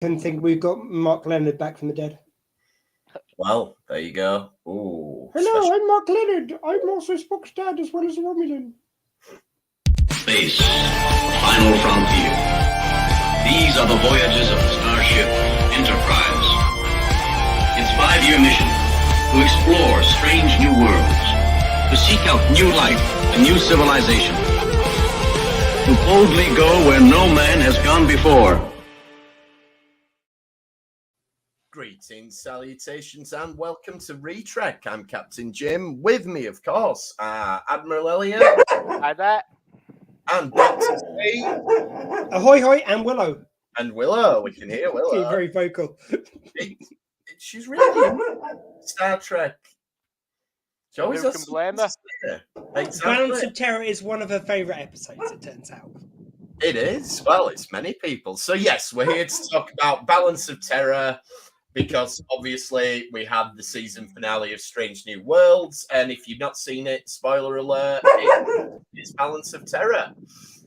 can think we've got Mark Leonard back from the dead. Well, there you go. Ooh. Hello, I'm Mark Leonard. I'm also Spock's dad as well as a Romulan. Space, the final frontier. These are the voyages of the starship Enterprise. Its 5-year mission, to explore strange new worlds, to seek out new life and new civilization, to boldly go where no man has gone before. Greetings, salutations, and welcome to Retrek. I'm Captain Jim. With me, of course, Admiral Elliot. Hi there. And Dr. Steve. Ahoy, hoy, and Willow. And Willow. We can hear Willow. Being very vocal. She's really into Star Trek. She always Who has can blame her? Exactly. Balance of Terror is one of her favourite episodes, it turns out. It is. Well, it's many people. So, yes, we're here to talk about Balance of Terror because, obviously, we had the season finale of Strange New Worlds. And if you've not seen it, spoiler alert, it's Balance of Terror.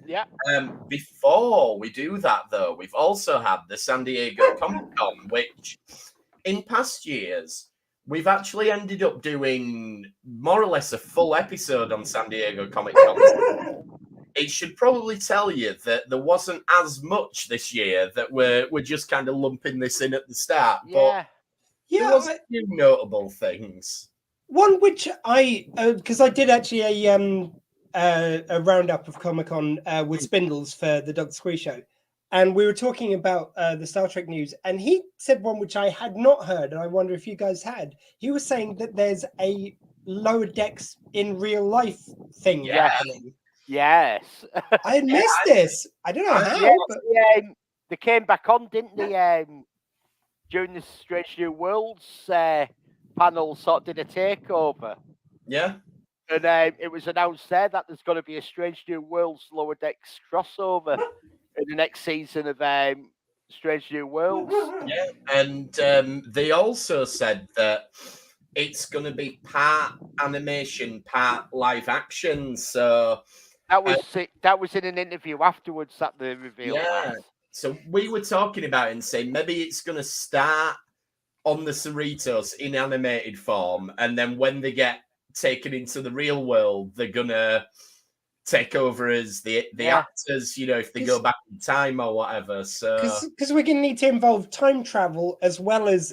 Yeah. Before we do that, though, we've also had the San Diego Comic-Con, which in past years, we've actually ended up doing more or less a full episode on San Diego Comic-Con. It should probably tell you that there wasn't as much this year, that we're just kind of lumping this in at the start. Yeah. But there was a few notable things. One which because I did actually a roundup of Comic-Con with Spindles for the Dr. Squee show. And we were talking about the Star Trek news. And he said one which I had not heard. And I wonder if you guys had. He was saying that there's a Lower Decks in real life thing happening. Yes. I had missed this. I don't know how. Yeah, but... they came back on, didn't they? During the Strange New Worlds panel, sort of did a takeover. Yeah. And it was announced there that there's going to be a Strange New Worlds Lower Decks crossover in the next season of Strange New Worlds. Yeah, and they also said that it's going to be part animation, part live action. So that was in an interview afterwards that they revealed. Yeah. That. So we were talking about it and saying maybe it's going to start on the Cerritos in animated form, and then when they get taken into the real world, they're gonna take over as the actors, you know, if they go back in time or whatever. So because we're gonna need to involve time travel as well as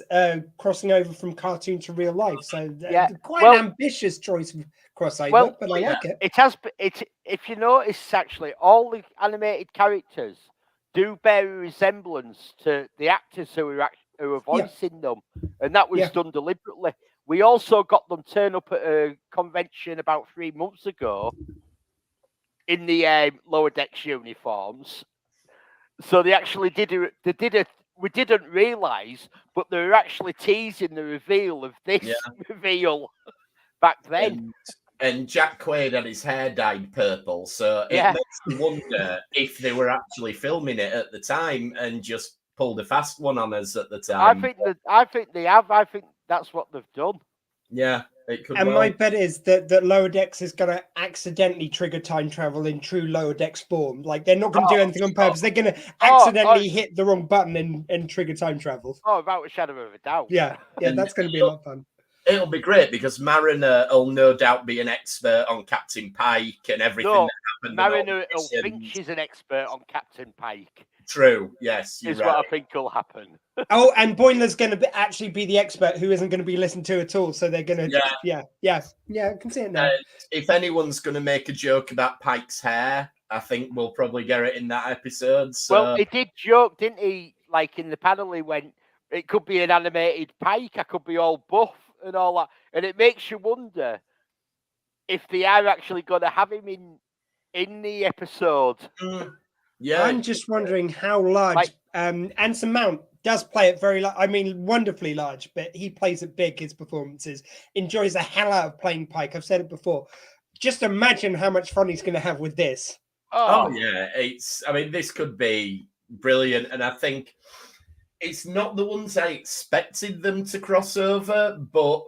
crossing over from cartoon to real life. So quite an ambitious choice of crossover, but I like it. It has. If you notice, actually, all the animated characters do bear a resemblance to the actors who are voicing them, and that was done deliberately. We also got them turn up at a convention about 3 months ago in the Lower Decks uniforms. So they actually we didn't realise, but they were actually teasing the reveal of this reveal back then. And Jack Quaid had his hair dyed purple, so it makes me wonder if they were actually filming it at the time and just pulled a fast one on us at the time. I think they have. I think that's what they've done. Yeah, it could. And my bet is that Lower Decks is going to accidentally trigger time travel in true Lower Decks form. Like, they're not going to do anything on purpose. They're going to accidentally hit the wrong button and trigger time travel. Oh, without a shadow of a doubt. Yeah, that's going to be a lot of fun. It'll be great because Mariner will no doubt be an expert on Captain Pike and everything that happened. Mariner will think she's an expert on Captain Pike. True, yes. Is what I think will happen. Oh, and Boiler's going to actually be the expert who isn't going to be listened to at all. So they're going to, I can see it now. If anyone's going to make a joke about Pike's hair, I think we'll probably get it in that episode. So. Well, he did joke, didn't he? Like in the panel, he went, it could be an animated Pike. I could be all buff and all that. And it makes you wonder if they are actually going to have him in the episode. Yeah, I'm just wondering how large. Anson Mount does play it very, wonderfully large, but he plays it big. His performances, enjoys the hell out of playing Pike. I've said it before. Just imagine how much fun he's going to have with this. Oh yeah, this could be brilliant, and I think it's not the ones I expected them to cross over, but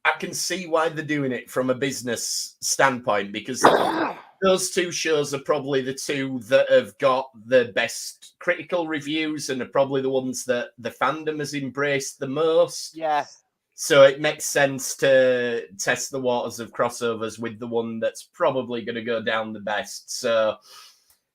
I can see why they're doing it from a business standpoint because. those two shows are probably the two that have got the best critical reviews and are probably the ones that the fandom has embraced the most. Yeah. So it makes sense to test the waters of crossovers with the one that's probably going to go down the best. So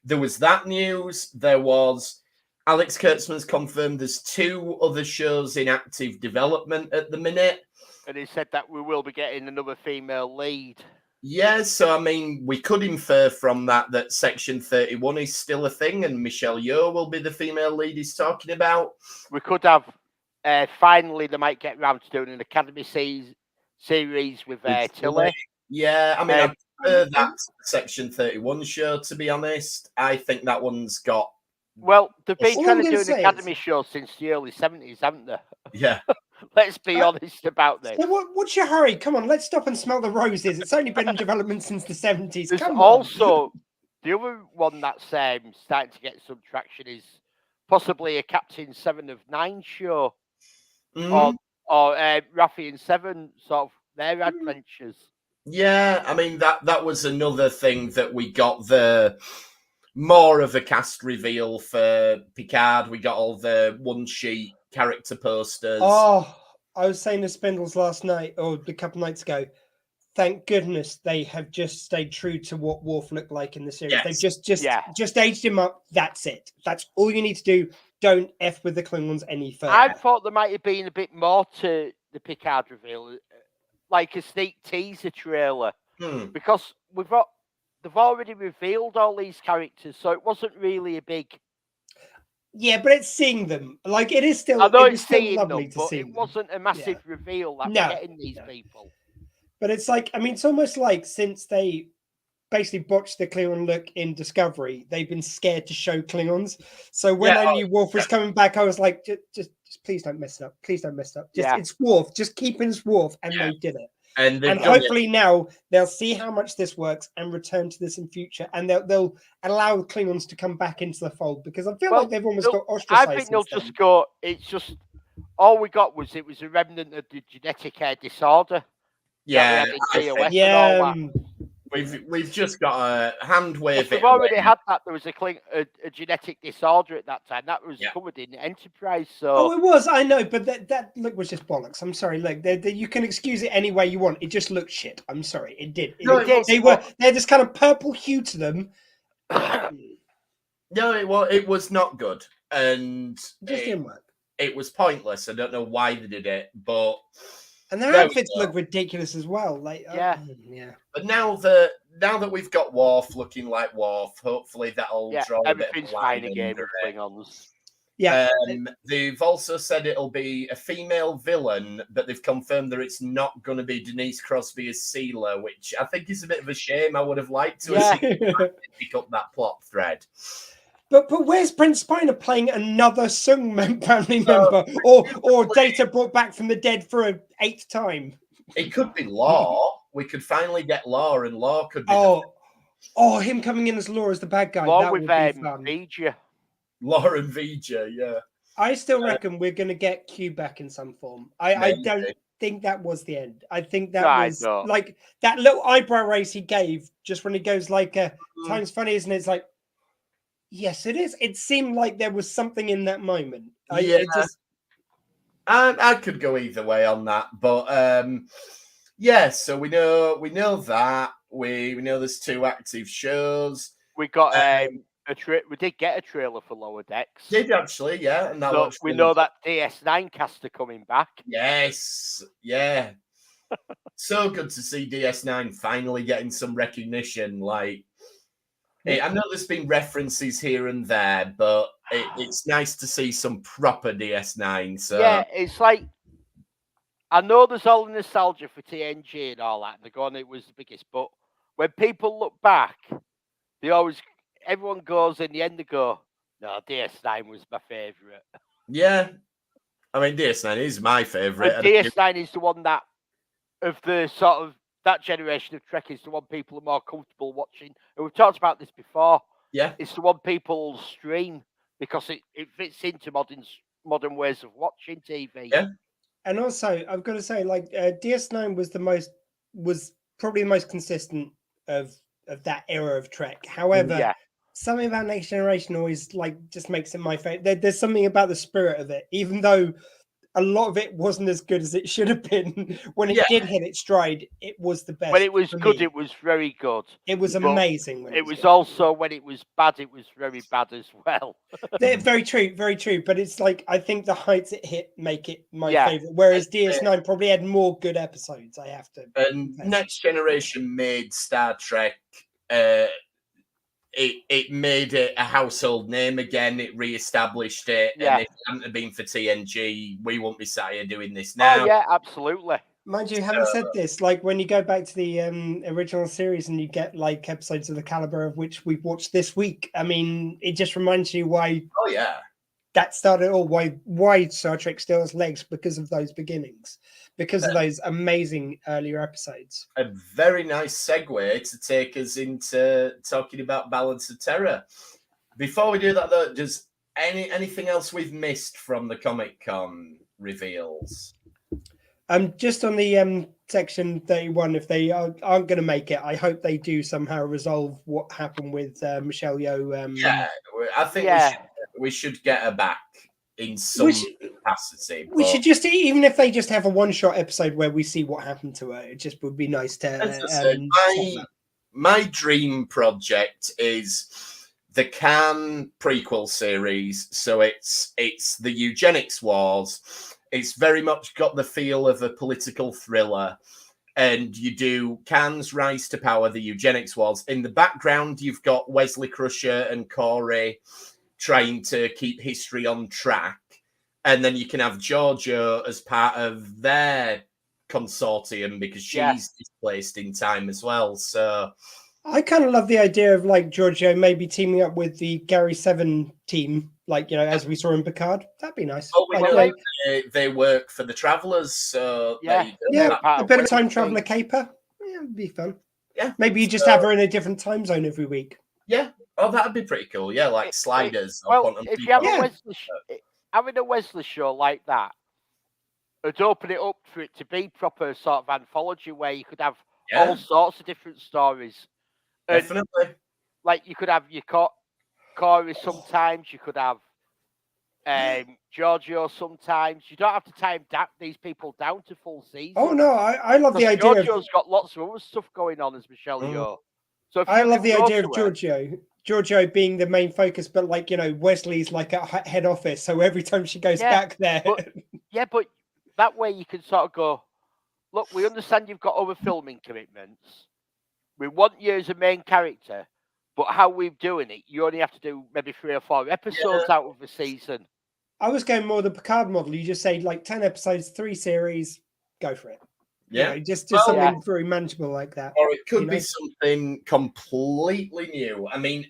there was that news. There was Alex Kurtzman's confirmed there's 2 other shows in active development at the minute. And he said that we will be getting another female lead. Yeah, so I mean, we could infer from that Section 31 is still a thing and Michelle Yeoh will be the female lead he's talking about. We could have, finally, they might get around to doing an Academy series with Tilly. Yeah, I mean, I prefer that Section 31 show, to be honest. I think that one's got... Well, they've been All trying I'm to do gonna an say Academy show since the early 70s, haven't they? Yeah. Let's be honest about this. So what's your hurry? Come on, let's stop and smell the roses. It's only been in development since the 70s. There's Come on. also the other one that's starting to get some traction is possibly a Captain 7 of 9 show, or Raffi and 7, sort of their adventures. Yeah, I mean, that was another thing that we got more of a cast reveal for Picard. We got all the one-sheet character posters. Oh, I was saying to Spindles last night, or a couple nights ago, thank goodness they have just stayed true to what Worf looked like in the series. Yes. They've just aged him up. That's it. That's all you need to do. Don't F with the Klingons any further. I thought there might have been a bit more to the Picard reveal, like a sneak teaser trailer, because they've already revealed all these characters, so it wasn't really a big... Yeah, but it's seeing them. Like, it is still, I know it it's is still seeing lovely them, to but see it them. wasn't a massive reveal that we're getting these people. But it's like, I mean, it's almost like since they basically botched the Klingon look in Discovery, they've been scared to show Klingons. So when I knew Worf was coming back, I was like, just please don't mess it up. Please don't mess it up. It's Worf. Just keep in Worf. And they did it. And hopefully now they'll see how much this works and return to this in future, and they'll allow Klingons to come back into the fold, because I feel like they've almost got ostracized. I think they'll just go. It's just all we got was a remnant of the genetic disorder. Yeah, we've just got a hand wave. We've already had that. There was a genetic disorder at that time. That was covered in Enterprise. So it was. I know, but that look was just bollocks. I'm sorry. Look, you can excuse it any way you want. It just looked shit. I'm sorry. It did. They're just kind of purple hue to them. No, it was not good, and it just didn't work. It was pointless. I don't know why they did it, but. And their outfits look ridiculous as well. Like, But now that we've got Worf looking like Worf, hopefully that'll draw a bit of fine again with Klingons. Yeah. They've also said it'll be a female villain, but they've confirmed that it's not going to be Denise Crosby as Seela, which I think is a bit of a shame. I would have liked to have seen pick up that plot thread. But where's Prince Spiner playing another Sung family member, or Data brought back from the dead for an 8th time? It could be Law. We could finally get Law, and Law could be him coming in as Law as the bad guy. Law that with would be fun. Voyager. Law and Voyager, yeah. I still reckon we're going to get Q back in some form. I don't think that was the end. I think that was like that little eyebrow raise he gave just when he goes like, "Time's funny, isn't it?" It's like. Yes, it is. It seemed like there was something in that moment. I could go either way on that, but so we know that we know there's 2 active shows. We got we did get a trailer for Lower Decks. Did actually, yeah, and that so we know that DS9 cast are coming back. Yes, yeah. So good to see DS9 finally getting some recognition. Like. I know there's been references here and there, but it's nice to see some proper DS9. So yeah, it's like I know there's all the nostalgia for TNG and all that, and they're going, it was the biggest. But when people look back, everyone goes in the end. They go, no, DS9 was my favorite. Yeah, I mean DS9 is my favorite. DS9 is the one that of the sort of. That generation of Trek is the one people are more comfortable watching. And we've talked about this before. Yeah. It's the one people stream because it fits into modern ways of watching TV. Yeah. And also, I've got to say, like, DS9 was probably the most consistent of of that era of Trek. However, Yeah. something about Next Generation always like just makes it my favorite. There's something about the spirit of it, even though a lot of it wasn't as good as it should have been. When it did hit its stride, it was the best. When it was good, me. it was very good. It was But amazing. When it was good. also when it was bad, it was very bad as well. Very true, very true. But it's like I think the heights it hit make it my favorite. Whereas DS9 probably had more good episodes. I have to. And Next Generation made Star Trek. It made it a household name again. It re-established it. Yeah. And if it hadn't been for TNG, we wouldn't be sat here doing this now. Oh, yeah, absolutely. Mind you, having said this, like when you go back to the original series and you get like episodes of the caliber of which we've watched this week, I mean, it just reminds you why. Oh yeah, that started all. Why Star Trek still has legs because of those beginnings, because of those amazing earlier episodes. A very nice segue to take us into talking about Balance of Terror. Before we do that, though, does anything else we've missed from the Comic-Con reveals? Just on the section 31, if they aren't going to make it, I hope they do somehow resolve what happened with Michelle Yeoh. I think we should get her back in some capacity. We should just, even if they just have a one-shot episode where we see what happened to her, it just would be nice to. My dream project is the Khan prequel series. So it's the eugenics wars. It's very much got the feel of a political thriller. And you do Khan's rise to power, the eugenics wars. In the background, you've got Wesley Crusher and Corey trying to keep history on track. And then you can have Giorgio as part of their consortium because she's displaced in time as well. So I kind of love the idea of like Giorgio maybe teaming up with the Gary Seven team, like, you know, as we saw in Picard. That'd be nice. Oh, we know they work for the Travelers, so a bit of a time traveler caper. Yeah, it'd be fun. Yeah, maybe you just have her in a different time zone every week. Yeah, oh, that'd be pretty cool. Yeah, like sliders. Well, if you have having a Wesley show like that, it'd open it up for it to be proper sort of anthology where you could have all sorts of different stories. And, definitely. Like you could have your Corey sometimes, you could have Giorgio sometimes. You don't have to time these people down to full season. Oh no, I love the idea. Giorgio's got lots of other stuff going on as Michelle Yeoh. So I love the idea of Giorgio being the main focus, but like, you know, Wesley's like at head office, so every time she goes back there. But that way you can sort of go, look, we understand you've got other filming commitments. We want you as a main character, but how we're doing it, you only have to do maybe 3 or 4 episodes out of the season. I was going more the Picard model. You just say like 10 episodes, 3 series, go for it. Yeah, you know, just something very manageable like that. Or it could be something completely new. I mean,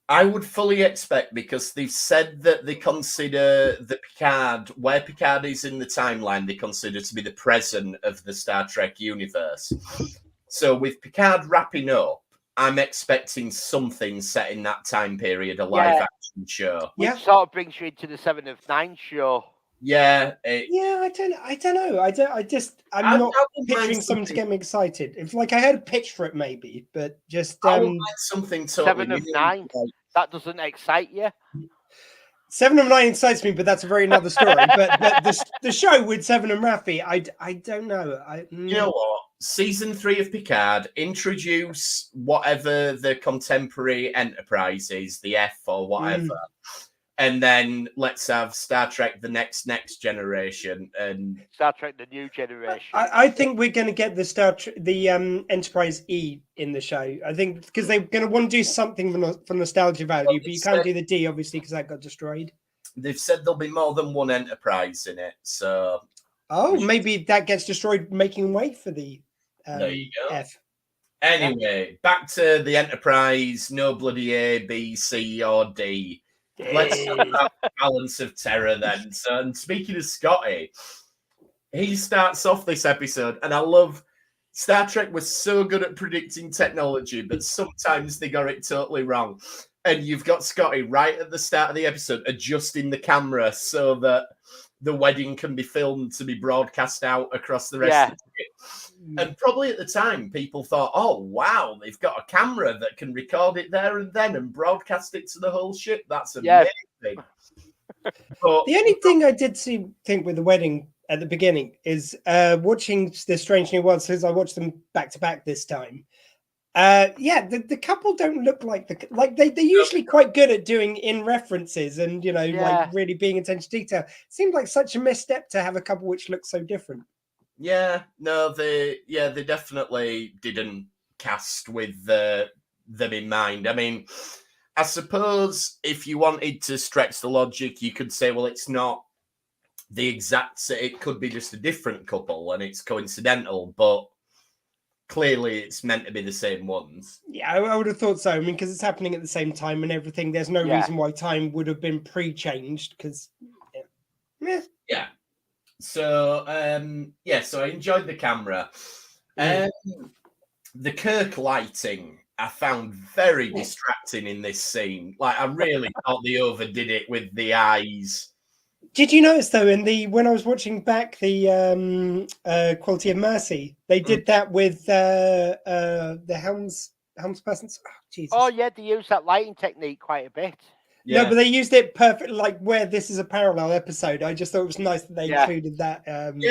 I would fully expect, because they've said that they consider the Picard, where Picard is in the timeline, they consider to be the present of the Star Trek universe. So with Picard wrapping up, I'm expecting something set in that time period, a live action show. Which sort of brings you into the 7 of 9 show. Yeah. I don't know. I'm not picturing something to get me excited. If like I had a pitch for it, maybe, but just I would like something totally 7 of 9. That doesn't excite you. 7 of 9 excites me, but that's a very another story. but the show with Seven and Raffi, I don't know. You know what? Season 3 of Picard, introduce whatever the contemporary Enterprise is, the F or whatever. And then let's have Star Trek the next generation and Star Trek the new generation. I think we're going to get the Enterprise E in the show. I think because they're going to want to do something for nostalgia value, but you can't do the D obviously because that got destroyed. They've said there'll be more than one Enterprise in it, so maybe that gets destroyed, making way for the there you go. F. Anyway, back to the Enterprise. No bloody A, B, C, or D. Let's talk about Balance of Terror then. So, and speaking of Scotty, he starts off this episode, and I love Star Trek was so good at predicting technology, but sometimes they got it totally wrong. And you've got Scotty right at the start of the episode adjusting the camera so that the wedding can be filmed to be broadcast out across the rest of the ship. And probably at the time, people thought, oh, wow, they've got a camera that can record it there and then and broadcast it to the whole ship. That's amazing. But the only thing I did think with the wedding at the beginning is watching the Strange New Worlds, because I watched them back to back this time. The couple don't look like they're usually quite good at doing in references and like really being attention to detail. It seemed like such a misstep to have a couple which look so different. Yeah, no, they definitely didn't cast with them in mind. I mean, I suppose if you wanted to stretch the logic, you could say, well, it's not the exact. It could be just a different couple and it's coincidental, but clearly it's meant to be the same ones. Yeah, I would have thought so. I mean, because it's happening at the same time and everything. There's no reason why time would have been pre-changed. Because yeah. So so I enjoyed the camera. The Kirk lighting I found very distracting in this scene. Like, I really thought they overdid it with the eyes. Did you notice though, when I was watching back the Quality of Mercy, they did that with the helmspersons. Oh, Jesus. Oh yeah, they use that lighting technique quite a bit. Yeah. No, but they used it perfect, like where this is a parallel episode. I just thought it was nice that they included that. And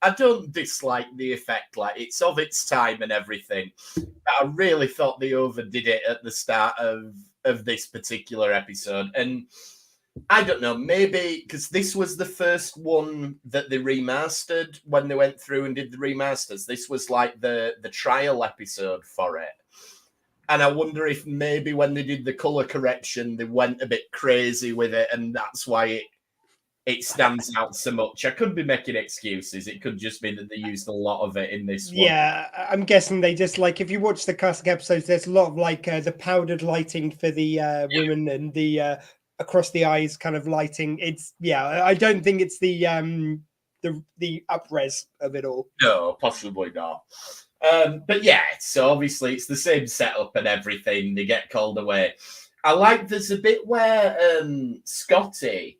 I don't dislike the effect. Like, it's of its time and everything. But I really thought they overdid it at the start of this particular episode. And I don't know, maybe because this was the first one that they remastered when they went through and did the remasters. This was like the trial episode for it. And I wonder if maybe when they did the color correction, they went a bit crazy with it, and that's why it stands out so much. I could be making excuses. It could just be that they used a lot of it in this one. Yeah, I'm guessing they just, like, if you watch the classic episodes, there's a lot of like the powdered lighting for the women and the across the eyes kind of lighting. It's I don't think it's the up-res of it all. No, possibly not. But yeah, so obviously it's the same setup and everything. They get called away. I like there's a bit where Scotty,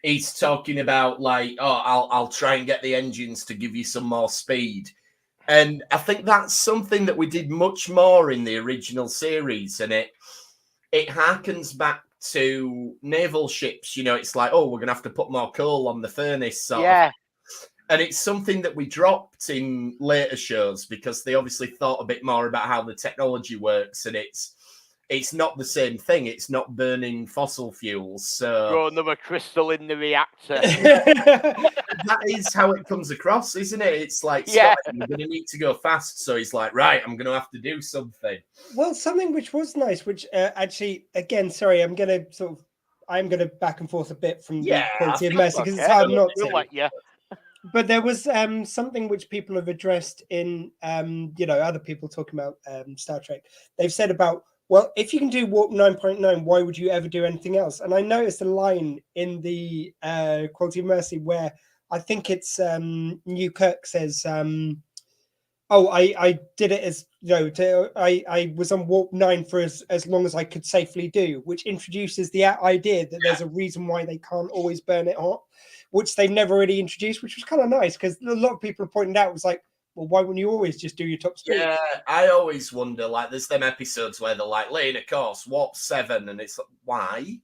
he's talking about like, oh, I'll try and get the engines to give you some more speed. And I think that's something that we did much more in the original series. And it harkens back to naval ships. It's like, oh, we're going to have to put more coal on the furnace. Sort of. And it's something that we dropped in later shows because they obviously thought a bit more about how the technology works, and it's not the same thing. It's not burning fossil fuels. So throw another crystal in the reactor. That is how it comes across, isn't it? It's like, Scott, you're going to need to go fast. So he's like, right, I'm going to have to do something. Well, something which was nice, which actually, again, sorry, I'm going to back and forth a bit from the Quality of Mercy because it's hard not to. But there was something which people have addressed in, other people talking about Star Trek. They've said about, well, if you can do Warp 9.9, why would you ever do anything else? And I noticed a line in the Quality of Mercy where I think it's New Kirk says, I did it as, I was on Warp 9 for as long as I could safely do, which introduces the idea that there's a reason why they can't always burn it hot, which they've never really introduced, which was kind of nice because a lot of people have pointed out, it was like, well, why wouldn't you always just do your top speed? Yeah, I always wonder, like, there's them episodes where they're like, laying a course, Warp 7, and it's like, why?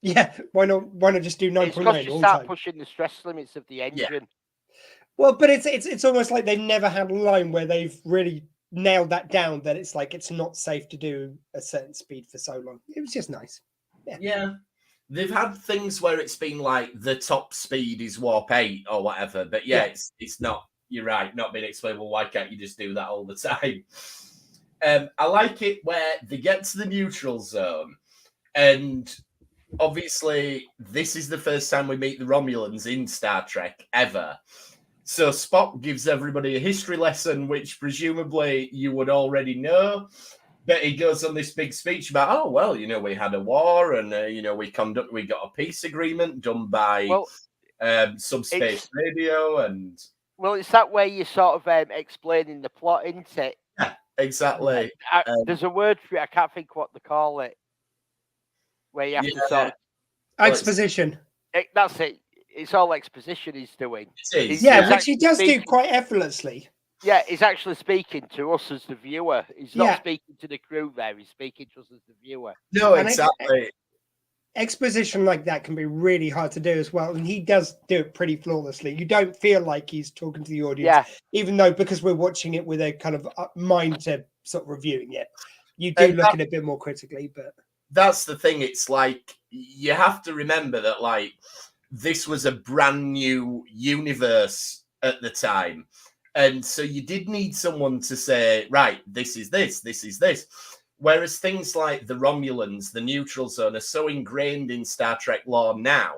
Yeah, why not just do 9.9 all you start pushing the stress limits of the engine. Yeah. Well, but it's almost like they've never had a line where they've really nailed that down, that it's like it's not safe to do a certain speed for so long. It was just nice. Yeah. They've had things where it's been like the top speed is Warp 8 or whatever, but it's not, you're right, not being explained, well, why can't you just do that all the time? I like it where they get to the neutral zone, and obviously this is the first time we meet the Romulans in Star Trek ever. So Spock gives everybody a history lesson, which presumably you would already know. But he goes on this big speech about, oh, well, we had a war and, we got a peace agreement done by subspace radio. And well, it's that way you're sort of explaining the plot, isn't it? Yeah, exactly. There's a word for it. I can't think what they call it. Where you have to sort of... Exposition. That's it. It's all exposition he's doing. It is. Yeah, He's which he actually does do speaking- quite effortlessly. Yeah, he's actually speaking to us as the viewer. He's not speaking to the crew there. He's speaking to us as the viewer. No, And exactly. Exposition like that can be really hard to do as well, and he does do it pretty flawlessly. You don't feel like he's talking to the audience, even though because we're watching it with a kind of mind to sort of reviewing it, you do look at it a bit more critically. But that's the thing. It's like you have to remember that, like, this was a brand new universe at the time, and so you did need someone to say, right, this is this, this is this. Whereas things like the Romulans, the neutral zone, are so ingrained in Star Trek lore now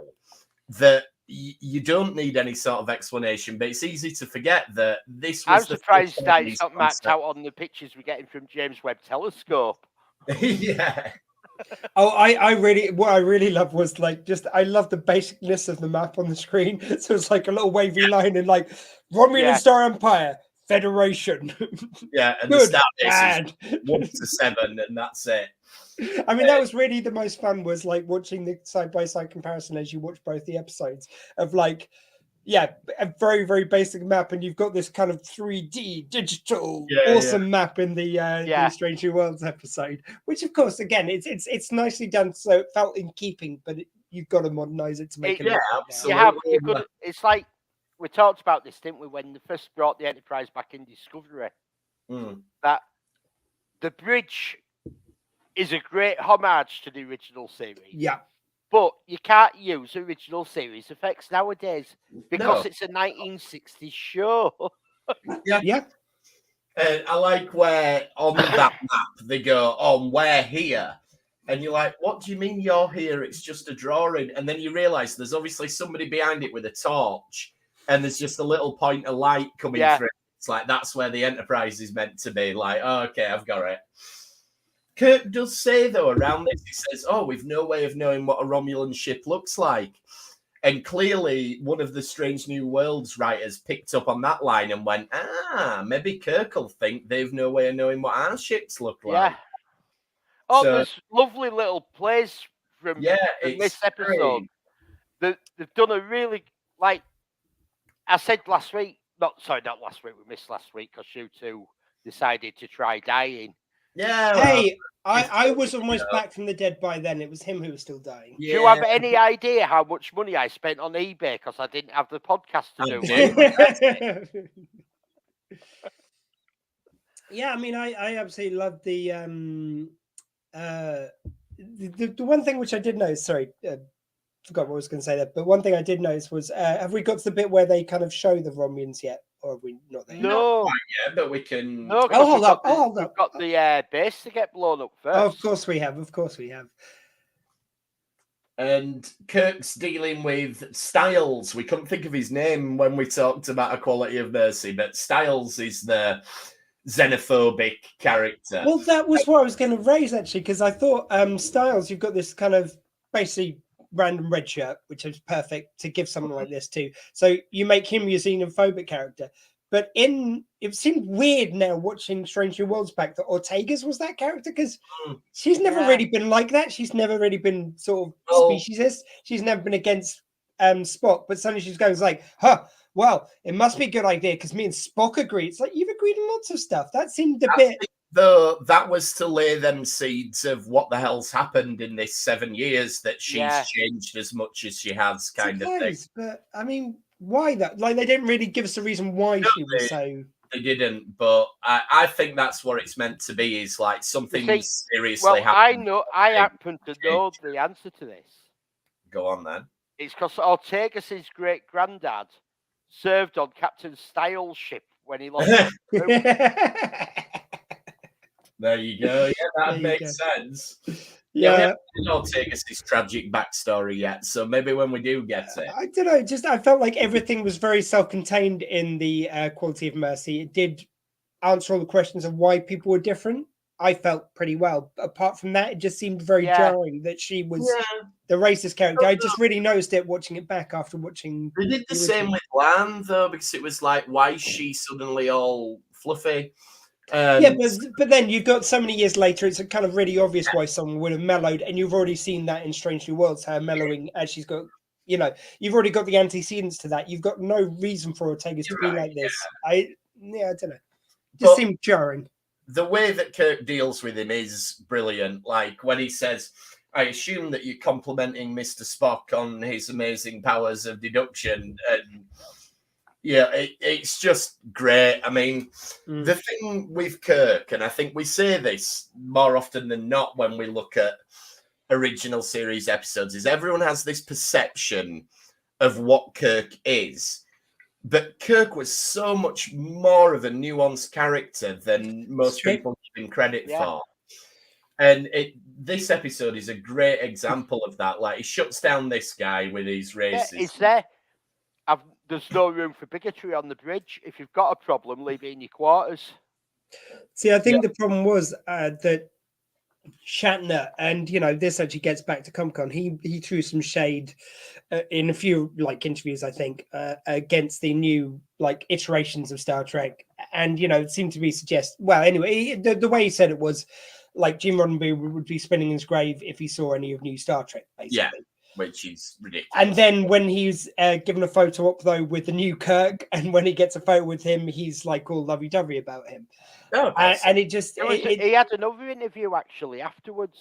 that you don't need any sort of explanation. But it's easy to forget that this was. I'm surprised that it's not mapped out on the pictures we're getting from James Webb Telescope. Yeah. what I really love was I love the basicness of the map on the screen. So it's like a little wavy line and like Romulan Star Empire. Federation. Yeah, and Good, the start bad. is 1 to 7, and that's it. I mean, that was really the most fun, was like watching the side-by-side comparison as you watch both the episodes of like, a very, very basic map, and you've got this kind of 3D digital awesome map in the Strange New Worlds episode, which of course, again, it's nicely done, so it felt in keeping, but you've got to modernize it to make it look absolutely. It's like, we talked about this, didn't we, when they first brought the Enterprise back in Discovery? That the bridge is a great homage to the original series. Yeah. But you can't use original series effects nowadays because it's a 1960s show. Yeah. I like where on that map they go, we're here. And you're like, what do you mean you're here? It's just a drawing. And then you realize there's obviously somebody behind it with a torch. And there's just a little point of light coming through. It's like, that's where the Enterprise is meant to be. Like, okay, I've got it. Kirk does say, though, around this, he says, we've no way of knowing what a Romulan ship looks like. And clearly, one of the Strange New Worlds writers picked up on that line and went, maybe Kirk will think they've no way of knowing what our ships look like. Yeah. There's lovely little plays from this episode. They've done a really, like, I said last week, not last week, we missed last week because you two decided to try dying. Yeah. Hey, I was almost back from the dead by then. It was him who was still dying. Yeah. Do you have any idea how much money I spent on eBay because I didn't have the podcast to do it? Yeah, I mean, I absolutely love the one thing which I did notice, sorry, forgot what I was going to say there, but one thing I did notice was, have we got to the bit where they kind of show the Romulans yet? Or are we not there? No. Yeah, but we can... No, hold up. We've got the base to get blown up first. Oh, of course we have. And Kirk's dealing with Styles. We couldn't think of his name when we talked about Equality of Mercy, but Styles is the xenophobic character. Well, that was what I was going to raise, actually, because I thought Styles, you've got this kind of basically random red shirt, which is perfect to give someone like this too. So you make him your xenophobic character. But it seemed weird now watching Strange New Worlds back that Ortega's was that character, because she's never really been like that. She's never really been sort of speciesist. She's never been against Spock, but suddenly she's going like, well, it must be a good idea because me and Spock agree. It's like, you've agreed on lots of stuff. That seemed a bit... Though that was to lay them seeds of what the hell's happened in this 7 years that she's changed as much as she has, kind of thing. But I mean, why that? Like, they didn't really give us a reason why she was so. They didn't, but I think that's what it's meant to be. Is like something seriously well, happened. I happen to know the answer to this. Go on then. It's because Ortegas' great granddad served on Captain Styles' ship when he lost. There you go. Yeah, that makes sense. Yeah, we haven't Ortegas' tragic backstory yet, so maybe when we do get it. I don't know. I felt like everything was very self-contained in the Quality of Mercy. It did answer all the questions of why people were different. I felt pretty well. Apart from that, it just seemed very jarring that she was the racist character. I just really noticed it watching it back after watching. They did the same with Lan, though, because it was like, why is she suddenly all fluffy? Yeah, but then you've got so many years later, it's kind of really obvious why someone would have mellowed, and you've already seen that in Strange New Worlds, her mellowing as she's got, you know, you've already got the antecedents to that. You've got no reason for Ortegas to be like this. I don't know. Just seemed jarring. The way that Kirk deals with him is brilliant. Like when he says, I assume that you're complimenting Mr. Spock on his amazing powers of deduction. And yeah, it's just great. I mean, the thing with Kirk, and I think we say this more often than not when we look at original series episodes, is everyone has this perception of what Kirk is. But Kirk was so much more of a nuanced character than most people give him credit for. And this episode is a great example of that. Like, he shuts down this guy with his races. There's no room for bigotry on the bridge. If you've got a problem, leave it in your quarters. See, I think the problem was that Shatner, and you know, this actually gets back to Comic-Con. He threw some shade in a few like interviews, I think, against the new like iterations of Star Trek, and you know, it seemed to be well, anyway, the way he said it was like Gene Roddenberry would be spinning his grave if he saw any of new Star Trek, basically. Yeah, which is ridiculous. And then when he's given a photo up though with the new Kirk, and when he gets a photo with him, he's like all lovey-dovey about him. Oh, and it just he had another interview actually afterwards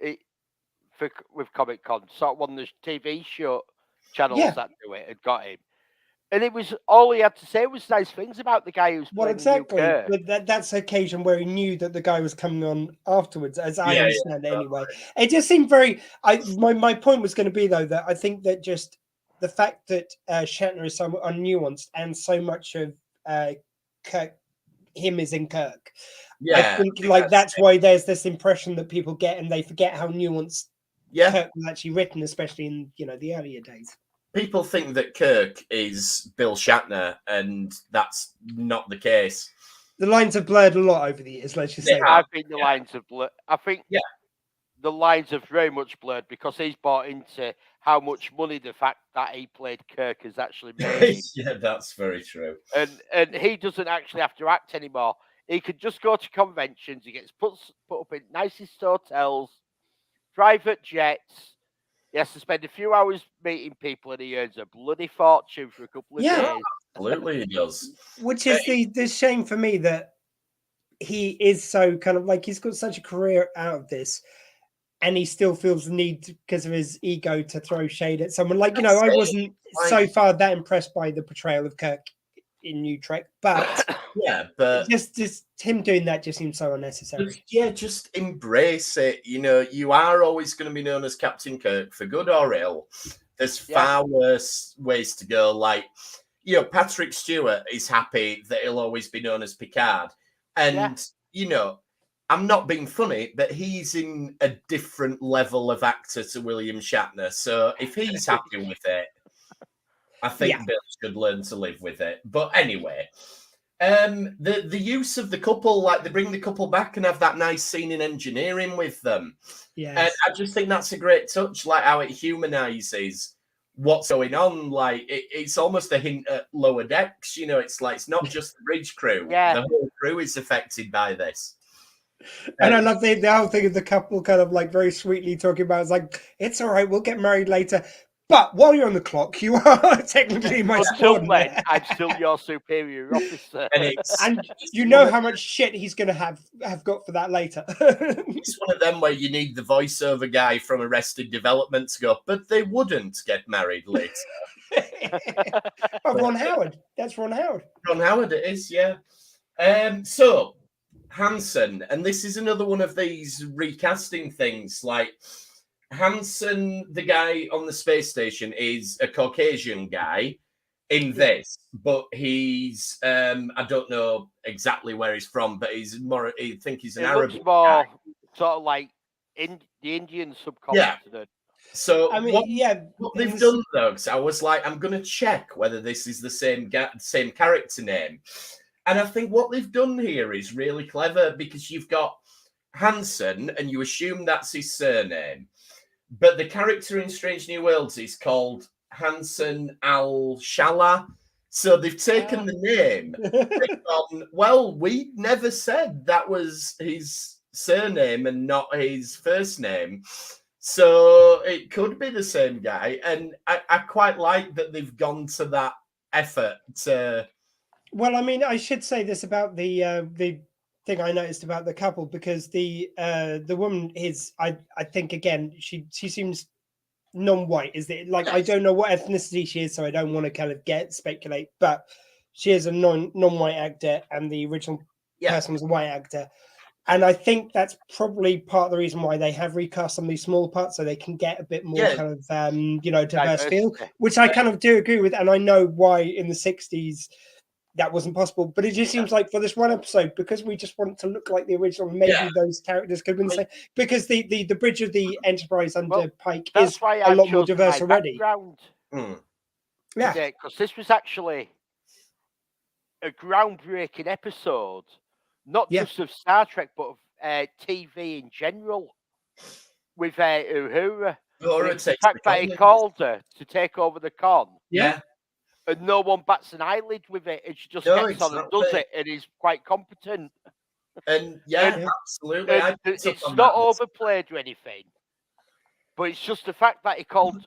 with Comic-Con, sort of one of the TV show channels that do it had got him, and it was all he had to say was nice things about the guy who's playing exactly. the new Kirk. But that's the occasion where he knew that the guy was coming on afterwards, as I understand it anyway. It just seemed very. My point was going to be though that I think that just the fact that Shatner is so unnuanced and so much of Kirk. Him is in Kirk. I think like that's why there's this impression that people get, and they forget how nuanced Kirk was actually written, especially in the earlier days. People think that Kirk is Bill Shatner, and that's not the case. The lines have blurred a lot over the years. Let's just say. I think the lines have blurred. I think the lines have very much blurred because he's bought into how much money the fact that he played Kirk has actually made. Yeah, that's very true. And he doesn't actually have to act anymore. He could just go to conventions. He gets put up in nicest hotels, private jets. He has to spend a few hours meeting people, and he earns a bloody fortune for a couple of days. Absolutely, he does. Which is the shame for me that he is so kind of like he's got such a career out of this. And he still feels the need because of his ego to throw shade at someone. Like, I wasn't so far that impressed by the portrayal of Kirk in New Trek, but but just him doing that just seems so unnecessary. Just embrace it. You are always going to be known as Captain Kirk for good or ill. There's far worse ways to go. Like, Patrick Stewart is happy that he'll always be known as Picard. And, I'm not being funny, but he's in a different level of actor to William Shatner. So if he's happy with it, I think Bill should learn to live with it. But anyway, the use of the couple, like they bring the couple back and have that nice scene in engineering with them. Yeah, and I just think that's a great touch, like how it humanizes what's going on. Like it's almost a hint at Lower Decks. It's like it's not just the bridge crew. The whole crew is affected by this. And I love the whole thing of the couple kind of like very sweetly talking about it's like, it's all right, we'll get married later. But while you're on the clock, you are technically my subordinate. I'm still your superior officer. And you know how much shit he's going to have got for that later. It's one of them where you need the voiceover guy from Arrested Development to go, but they wouldn't get married later. Ron Howard. That's Ron Howard. Ron Howard it is, yeah. So Hansen, and this is another one of these recasting things. Like Hansen, the guy on the space station, is a Caucasian guy in this, but he's I don't know exactly where he's from, but he's more. I think he's an Arab guy. Sort of like in the Indian subcontinent. Yeah. So I mean, what they've done though, because I was like, I'm going to check whether this is the same character name. And I think what they've done here is really clever because you've got Hansen and you assume that's his surname. But the character in Strange New Worlds is called Hansen Al-Shala. So they've taken the name. They've gone, well, we never said that was his surname and not his first name. So it could be the same guy, and I quite like that they've gone to that effort to. Well, I mean, I should say this about the thing I noticed about the couple, because the woman is, I think, again, she seems non-white. Is it like, I don't know what ethnicity she is, so I don't want to kind of speculate, but she is a non-white actor, and the original person was a white actor. And I think that's probably part of the reason why they have recast some of these smaller parts, so they can get a bit more kind of diverse feel, which I kind of do agree with. And I know why in the 60s that wasn't possible, but it just seems like for this one episode, because we just want it to look like the original, maybe those characters could have been the same, because the bridge of the Enterprise under Pike is a lot more diverse already. Yeah, because this was actually a groundbreaking episode, not just of Star Trek, but of TV in general, with Uhura. The fact that he called her to take over the con. Yeah. And no one bats an eyelid with it, and she just gets on and does it, and is quite competent. And absolutely. And it's not overplayed or anything, but it's just the fact that he called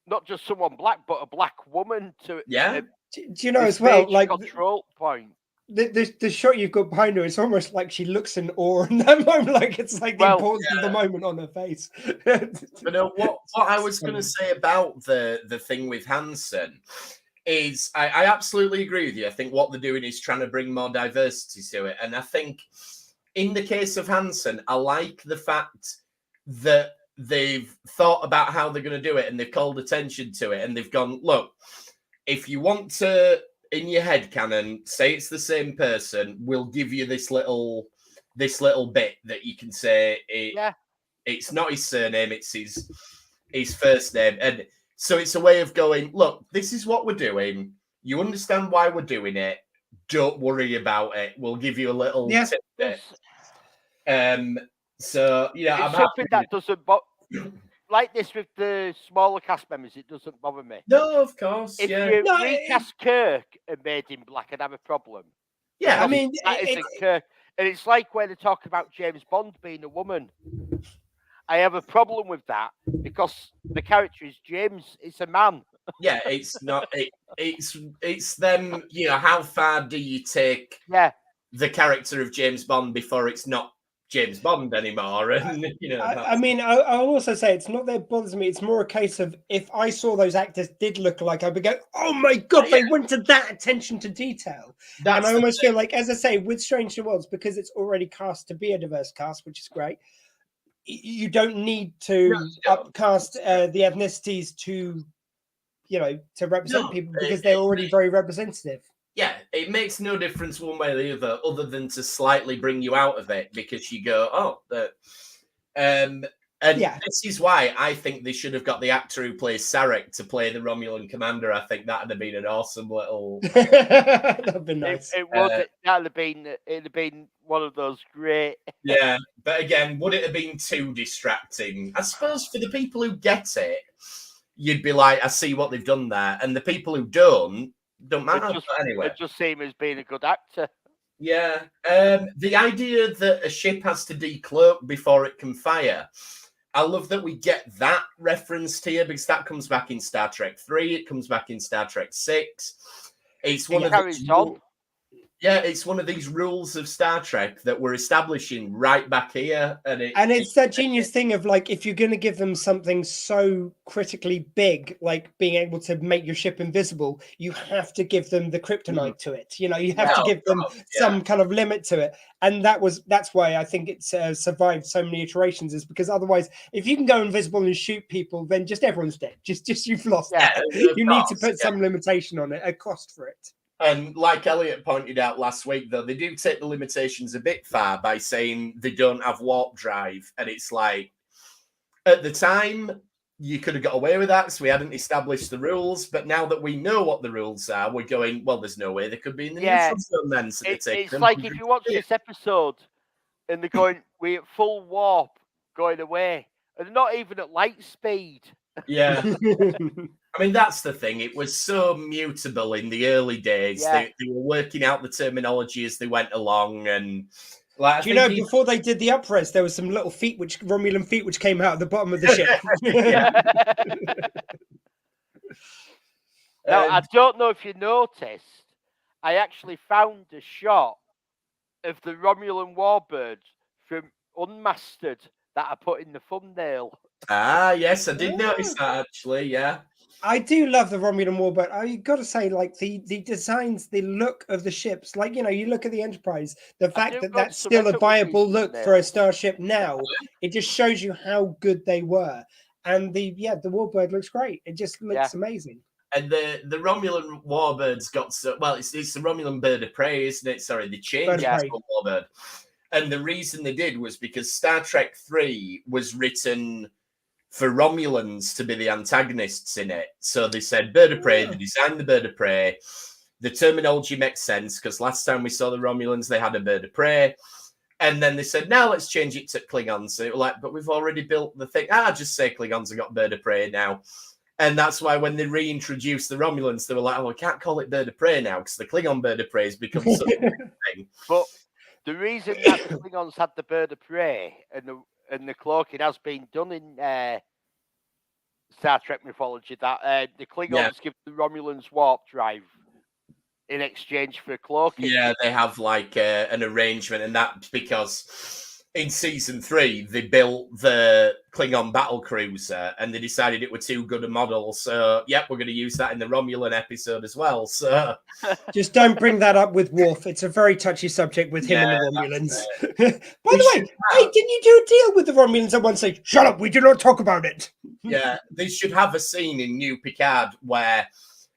not just someone black, but a black woman to. Do you know as well, like control point? The shot you've got behind her, it's almost like she looks in awe in that moment, like it's like the importance of the moment on her face. But what I was going to say about the thing with Hansen is I absolutely agree with you. I think what they're doing is trying to bring more diversity to it. And I think in the case of Hansen, I like the fact that they've thought about how they're going to do it, and they've called attention to it, and they've gone, look, if you want to, in your head canon, say it's the same person, we'll give you this little bit that you can say it's not his surname, it's his first name. And so it's a way of going, look, this is what we're doing. You understand why we're doing it. Don't worry about it. We'll give you a little tidbit. So, yeah. It's something that doesn't like this with the smaller cast members, it doesn't bother me. No, of course. If you recast Kirk and made him black, I'd have a problem. Yeah, I mean, that isn't Kirk. And it's like when they talk about James Bond being a woman. I have a problem with that because the character is James. It's a man. Yeah, it's not. It's them. You know, how far do you take the character of James Bond before it's not James Bond anymore? And I mean, I'll also say it's not that it bothers me. It's more a case of if I saw those actors did look alike, I would go, "Oh my god, they went to that attention to detail." And I almost feel like, as I say, with Strange New Worlds, because it's already cast to be a diverse cast, which is great. You don't need to upcast the ethnicities to represent people, because they're already very representative. Yeah, it makes no difference one way or the other than to slightly bring you out of it, because you go, this is why I think they should have got the actor who plays Sarek to play the Romulan commander. I think that'd have been an awesome little. That'd been nice. It'd have been one of those great. Yeah, but again, would it have been too distracting? I suppose for the people who get it, you'd be like, I see what they've done there, and the people who don't matter. But anyway, it just seems as being a good actor. Yeah, the idea that a ship has to decloak before it can fire. I love that we get that referenced here, because that comes back in Star Trek 3. It comes back in Star Trek 6. It's one of these. Yeah, it's one of these rules of Star Trek that we're establishing right back here, and it's that genius thing of, like, if you're going to give them something so critically big, like being able to make your ship invisible, you have to give them the kryptonite to it. You have to give them some kind of limit to it, and that's why I think it's survived so many iterations. Is because otherwise, if you can go invisible and shoot people, then just everyone's dead. Just you've lost. You need to put some limitation on it, a cost for it. And like Elliot pointed out last week, though, they do take the limitations a bit far by saying they don't have warp drive. And it's like, at the time, you could have got away with that, so we hadn't established the rules. But now that we know what the rules are, we're going, well, there's no way they could be in the neutral zone then. So it's like if you watch this episode and they're going, we're at full warp going away, and they're not even at light speed. Yeah. I mean, that's the thing. It was so mutable in the early days. They were working out the terminology as they went along, and Like, Do you know, before they did the upres, there was some little feet, Romulan feet, which came out of the bottom of the ship. Now, I don't know if you noticed, I actually found a shot of the Romulan warbird from Unmastered that I put in the thumbnail. Yes, I did notice that, actually, yeah. I do love the Romulan warbird. I got to say, like, the designs, the look of the ships, like, you know, you look at the Enterprise, the fact that that's still a viable look for a starship now, it just shows you how good they were. And the warbird looks great. It just looks amazing. And the Romulan warbirds got so well. It's the Romulan bird of prey, isn't it? Sorry, they changed it to a warbird. And the reason they did was because Star Trek 3 was written for Romulans to be the antagonists in it. So they said bird of prey. They designed the bird of prey. The terminology makes sense because last time we saw the Romulans, they had a bird of prey. And then they said, now let's change it to Klingons. So it was like, but we've already built the thing. Just say Klingons have got bird of prey now. And that's why when they reintroduced the Romulans, they were like, we can't call it bird of prey now because the Klingon bird of prey has become such a big thing. But the reason that the Klingons had the bird of prey and the cloaking has been done in Star Trek mythology, that the Klingons give the Romulans warp drive in exchange for cloaking. Yeah, they have like an arrangement, and that's because in season 3 they built the Klingon battle cruiser, and they decided it were too good a model. So, we're going to use that in the Romulan episode as well. So, just don't bring that up with Worf. It's a very touchy subject with him and the Romulans. By the way, hey, didn't you do a deal with the Romulans at one stage? Shut up! We do not talk about it. Yeah, they should have a scene in New Picard where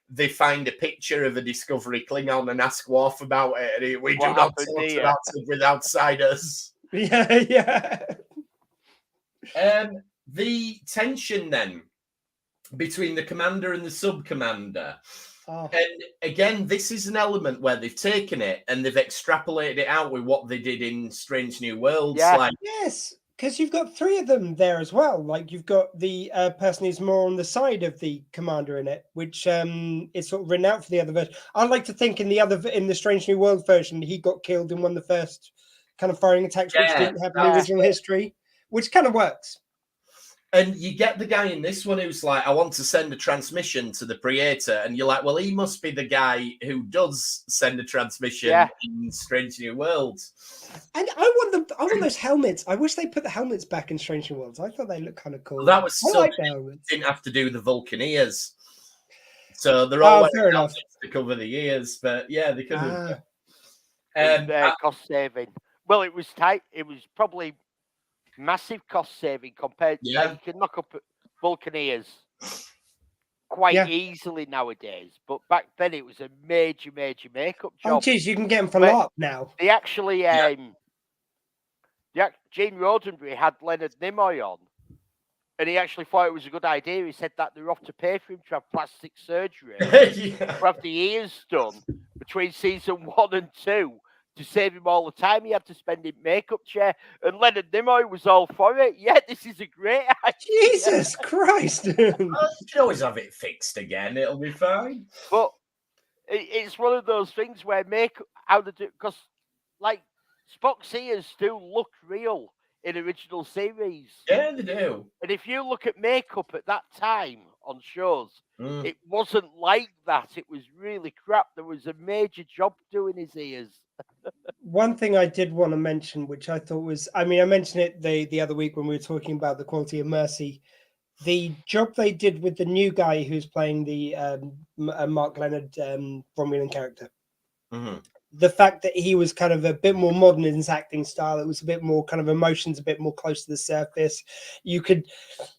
they find a picture of a Discovery Klingon and ask Worf about it, and we do not talk about it with outsiders. Yeah. The tension then between the commander and the sub-commander. And again, this is an element where they've taken it and they've extrapolated it out with what they did in Strange New Worlds. Yes, because you've got 3 of them there as well. Like, you've got the person who's more on the side of the commander in it, which is sort of written out for the other version. I like to think in the Strange New World version, he got killed in one of the first kind of firing attacks, which didn't have the original history, which kind of works. And you get the guy in this one who's like, I want to send a transmission to the Praetor. And you're like, well, he must be the guy who does send a transmission in Strange New Worlds. And I want those helmets. I wish they put the helmets back in Strange New Worlds. I thought they looked kind of cool. Well, that was so they didn't have to do the Vulcan ears. So they're all wearing helmets to cover the ears. But yeah, they could have. Cost saving. Well, it was tight. It was probably massive cost saving compared to you can knock up Vulcaneers quite easily nowadays. But back then it was a major makeup job. Oh, geez, you can get them for LARP now. They actually, Gene Roddenberry had Leonard Nimoy on, and he actually thought it was a good idea. He said that they're off to pay for him to have plastic surgery to have the ears done between season 1 and 2. To save him all the time, he had to spend in makeup chair, and Leonard Nimoy was all for it. Yeah, this is a great idea. Jesus Christ! You can always have it fixed again; it'll be fine. But it's one of those things where because like Spock's ears do look real in original series. Yeah, they do. And if you look at makeup at that time on shows, it wasn't like that. It was really crap. There was a major job doing his ears. One thing I did want to mention, which I thought was, I mentioned it the other week when we were talking about the quality of Mercy, the job they did with the new guy who's playing the Mark Leonard Romulan character. Mm-hmm. The fact that he was kind of a bit more modern in his acting style, it was a bit more kind of emotions, a bit more close to the surface. You could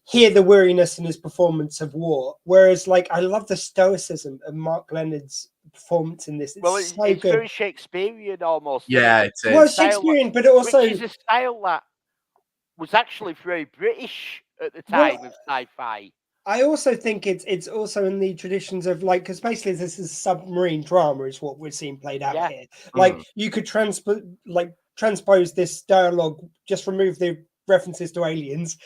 hear the weariness in his performance of War. Whereas, like, I love the stoicism of Mark Leonard's performance in this. It's so good. Very Shakespearean almost. Yeah, it is. Well, Shakespearean, but it also which is a style that was actually very British at the time of sci-fi. I also think it's also in the traditions of, like, because basically this is submarine drama is what we're seeing played out here. Like, you could transpose this dialogue, just remove the references to aliens,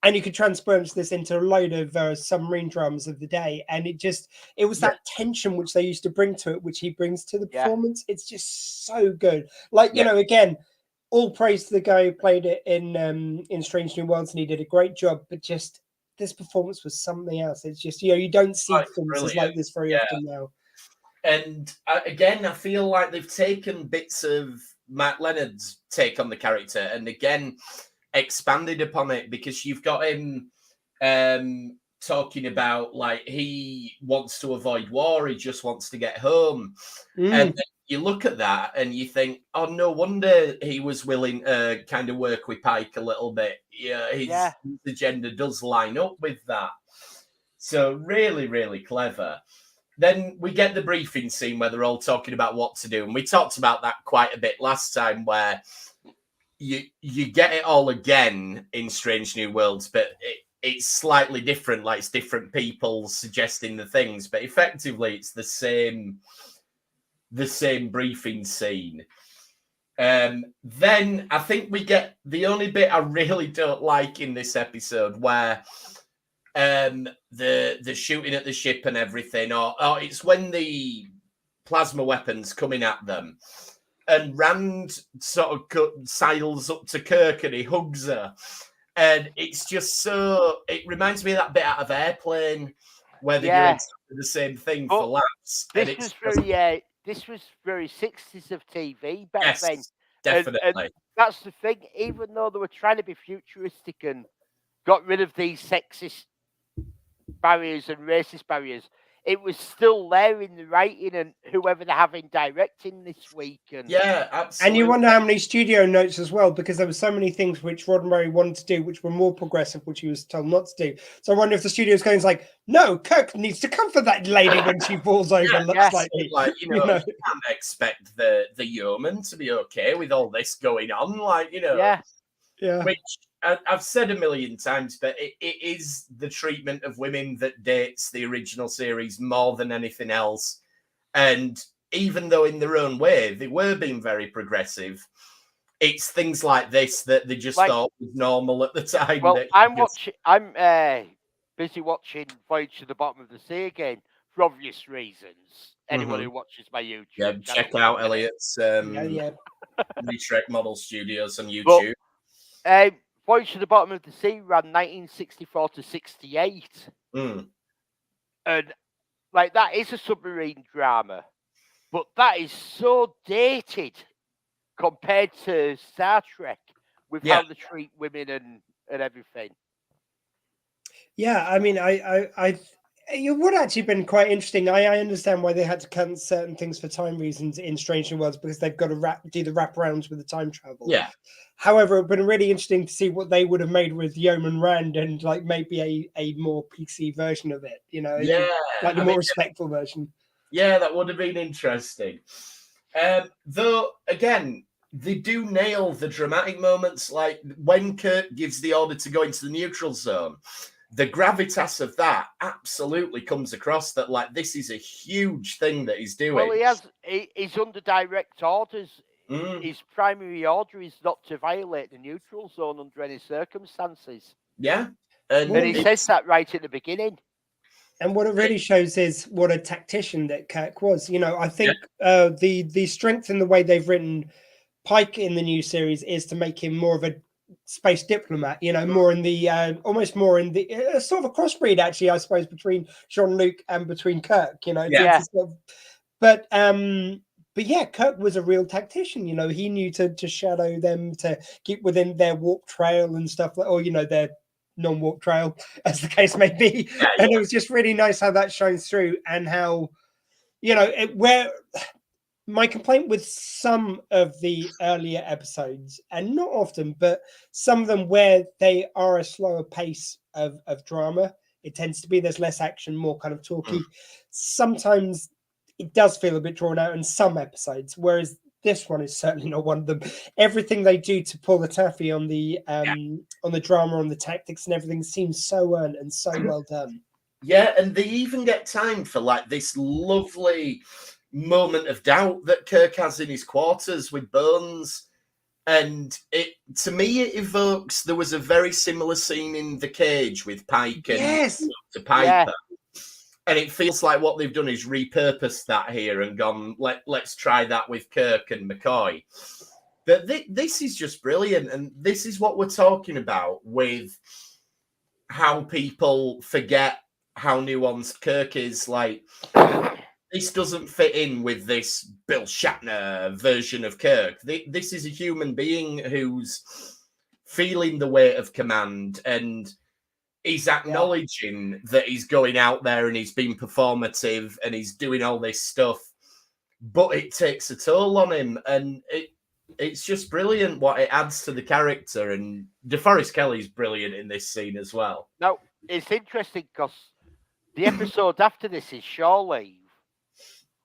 and you could transpose this into a load of submarine dramas of the day, and it was that tension which they used to bring to it, which he brings to the performance. It's just so good. Like, you know, again, all praise to the guy who played it in Strange New Worlds, and he did a great job. But just this performance was something else. It's just, you don't see performances like this very often now. And again, I feel like they've taken bits of Matt Leonard's take on the character and again expanded upon it, because you've got him talking about like he wants to avoid war, he just wants to get home. And then you look at that and you think, oh, no wonder he was willing to kind of work with Pike a little bit. His agenda does line up with that. So really, really clever. Then we get the briefing scene where they're all talking about what to do. And we talked about that quite a bit last time, where you get it all again in Strange New Worlds, but it's slightly different. Like, it's different people suggesting the things, but effectively it's the same briefing scene. Then I think we get the only bit I really don't like in this episode, where the shooting at the ship and everything, or it's when the plasma weapons coming at them, and Rand sort of sidles up to Kirk and he hugs her, and it's just so. It reminds me of that bit out of Airplane where they do exactly the same thing for laughs. This was very 60s of TV back then. Definitely. And that's the thing. Even though they were trying to be futuristic and got rid of these sexist barriers and racist barriers, it was still there in the writing and whoever they're having directing this week. And absolutely. And you wonder how many studio notes as well, because there were so many things which Roddenberry wanted to do, which were more progressive, which he was told not to do. So I wonder if the studio's going like, no, Kirk needs to comfort that lady when she falls over slightly. Like, you can't expect the yeoman to be okay with all this going on. Like, which I've said a million times, but it is the treatment of women that dates the original series more than anything else. And even though in their own way they were being very progressive, it's things like this that they just thought was normal at the time. Well, I'm busy watching Voyage to the Bottom of the Sea again for obvious reasons. Anyone who watches my YouTube, check out Elliot's Retrek Model Studios on YouTube. Voyage to the Bottom of the Sea ran 1964 to 68. And like, that is a submarine drama, but that is so dated compared to Star Trek with how they treat women and everything. Yeah, I mean, it would actually been quite interesting. I understand why they had to cut certain things for time reasons in Strange New Worlds, because they've got to do the wraparounds with the time travel. Yeah. However, it's been really interesting to see what they would have made with Yeoman Rand and like maybe a more PC version of it, like a more respectful version. Yeah, that would have been interesting. Though, again, they do nail the dramatic moments, like when Kirk gives the order to go into the neutral zone. The gravitas of that absolutely comes across, that like this is a huge thing that he's doing. Well, he's under direct orders. His primary order is not to violate the neutral zone under any circumstances. Yeah. And he says that right at the beginning. And what it really shows is what a tactician that Kirk was. I think the strength in the way they've written Pike in the new series is to make him more of a space diplomat, more in the almost more in the sort of a crossbreed, actually, I suppose, between Jean-Luc and between Kirk. But yeah, Kirk was a real tactician. He knew to shadow them, to keep within their warp trail and stuff, or their non-warp trail, as the case may be. And it was just really nice how that shines through, and how where my complaint with some of the earlier episodes, and not often, but some of them where they are a slower pace of drama, it tends to be there's less action, more kind of talky. Sometimes it does feel a bit drawn out in some episodes, whereas this one is certainly not one of them. Everything they do to pull the taffy on the drama, on the tactics and everything seems so earned and so well done. Yeah, and they even get time for like this lovely moment of doubt that Kirk has in his quarters with Bones. And it, to me, it evokes, there was a very similar scene in The Cage with Pike and to Piper. Yeah. And it feels like what they've done is repurposed that here and gone, let's try that with Kirk and McCoy. But this is just brilliant, and this is what we're talking about with how people forget how nuanced Kirk is. Like, this doesn't fit in with this Bill Shatner version of Kirk. This is a human being who's feeling the weight of command, and he's acknowledging that he's going out there and he's being performative and he's doing all this stuff, but it takes a toll on him, and it's just brilliant what it adds to the character. And DeForest Kelly's brilliant in this scene as well. Now, it's interesting because the episode after this is Shore Leave.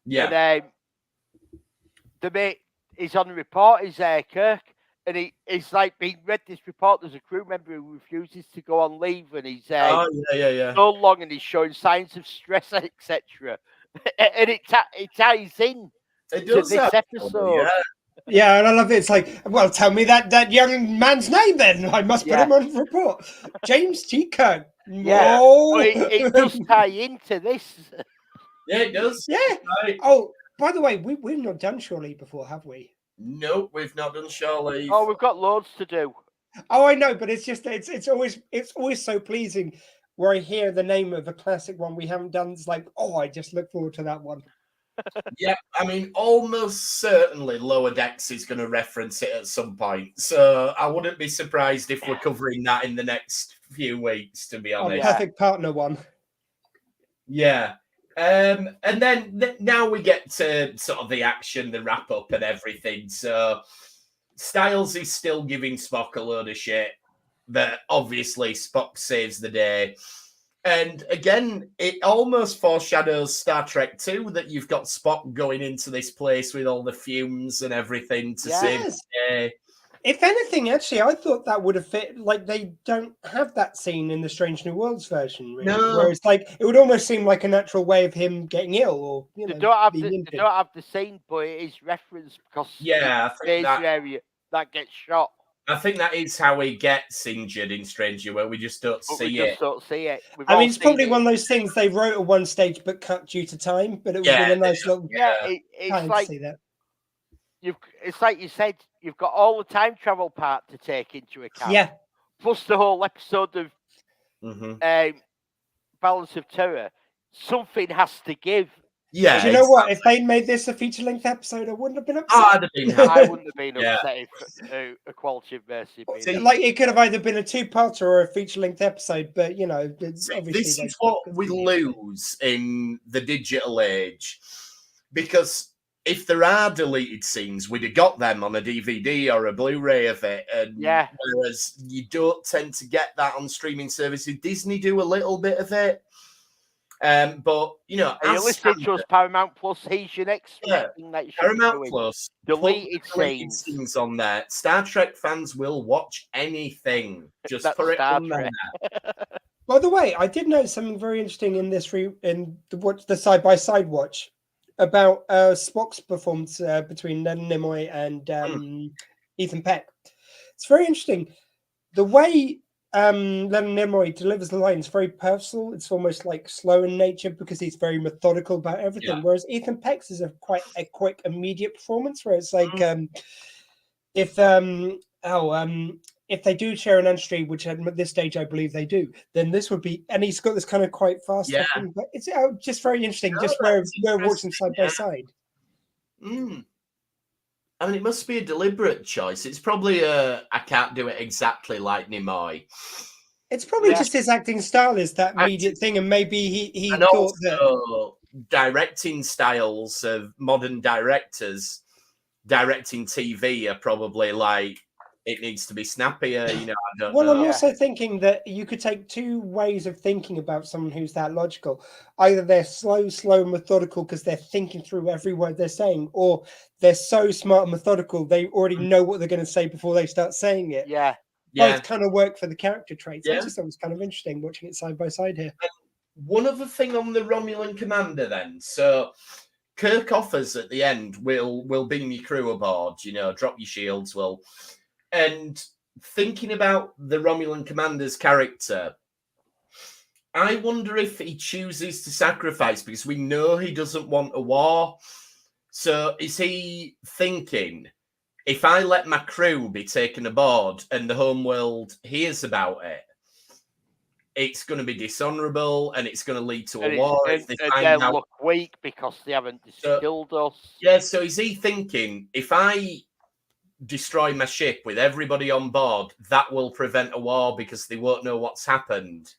Yeah. And the mate is on the report, is Kirk, and he's like being read this report. There's a crew member who refuses to go on leave, and he's so long, and he's showing signs of stress, etc. And it ties in to this episode. Yeah, and I love it. It's like, well, tell me that young man's name then. I must put him on the report. James T. Kirk. Yeah, no. It does tie into this. Yeah, it does. Yeah. Right. Oh, by the way, we've not done Shore Leave before, have we? Nope, we've not done Shore Leave. Oh, we've got loads to do. Oh, I know, but it's just it's always so pleasing where I hear the name of a classic one we haven't done. It's like, oh, I just look forward to that one. Yeah, I mean, almost certainly Lower Decks is going to reference it at some point. So I wouldn't be surprised if we're covering that in the next few weeks, to be honest. Perfect Partner one. Yeah. And then now we get to sort of the action, the wrap up and everything. So Styles is still giving Spock a load of shit, but obviously Spock saves the day. And again, it almost foreshadows Star Trek 2 that you've got Spock going into this place with all the fumes and everything to save the day. If anything, actually, I thought that would have fit. Like, they don't have that scene in the Strange New Worlds version, really. No. Where it's like, it would almost seem like a natural way of him getting ill, or They don't have the scene, but it is referenced because I think area that gets shot. I think that is how he gets injured in Strange New Worlds. We just don't see it. Don't see it. I mean, it's probably one of those things they wrote at one stage but cut due to time. But it was a nice little it's like to see that. It's like you said, you've got all the time travel part to take into account. Yeah. Plus the whole episode of Balance of Terror. Something has to give. Yeah. Do you know what? If they made this a feature-length episode, I wouldn't have been upset. I wouldn't have been upset if a quality of mercy. Like, it could have either been a two-parter or a feature-length episode, but you know, it's obviously this is what we lose in the digital age, because if there are deleted scenes, we'd have got them on a DVD or a Blu-ray of it. And whereas you don't tend to get that on streaming services. Disney do a little bit of it. But, you know, are you listening to us, Paramount Plus? Here's your next thing that you should Paramount be Plus. Deleted scenes on there. Star Trek fans will watch anything. Just put it on there. By the way, I did note something very interesting in this the side-by-side watch about Spock's performance between Leonard Nimoy and Ethan Peck. It's very interesting. The way Leonard Nimoy delivers the line is very personal. It's almost like slow in nature because he's very methodical about everything. Yeah. Whereas Ethan Peck's is quite a quick, immediate performance where it's like if they do share an entry, which at this stage I believe they do, then this would be, and he's got this kind of quite fast. Yeah. But it's just very interesting. Just where we're watching side by side. I mean, it must be a deliberate choice. It's probably I can't do it exactly like Nimoy. It's probably just his acting style is that immediate thing, and maybe he and thought also that directing styles of modern directors directing TV are probably like, it needs to be snappier, you know. I don't know. I'm also thinking that you could take two ways of thinking about someone who's that logical. Either they're slow, methodical because they're thinking through every word they're saying, or they're so smart and methodical they already know what they're going to say before they start saying it. Yeah. Both kind of work for the character traits. Yeah. I just thought it was kind of interesting watching it side by side here. One other thing on the Romulan commander then. So Kirk offers at the end, we'll beam your crew aboard, you know, drop your shields, and thinking about the Romulan commander's character, I wonder if he chooses to sacrifice because we know he doesn't want a war. So is he thinking, if I let my crew be taken aboard and the homeworld hears about it, it's going to be dishonourable and it's going to lead to a war. And they'll look weak because they haven't distilled us. Yeah, so is he thinking, if I destroy my ship with everybody on board, that will prevent a war because they won't know what's happened?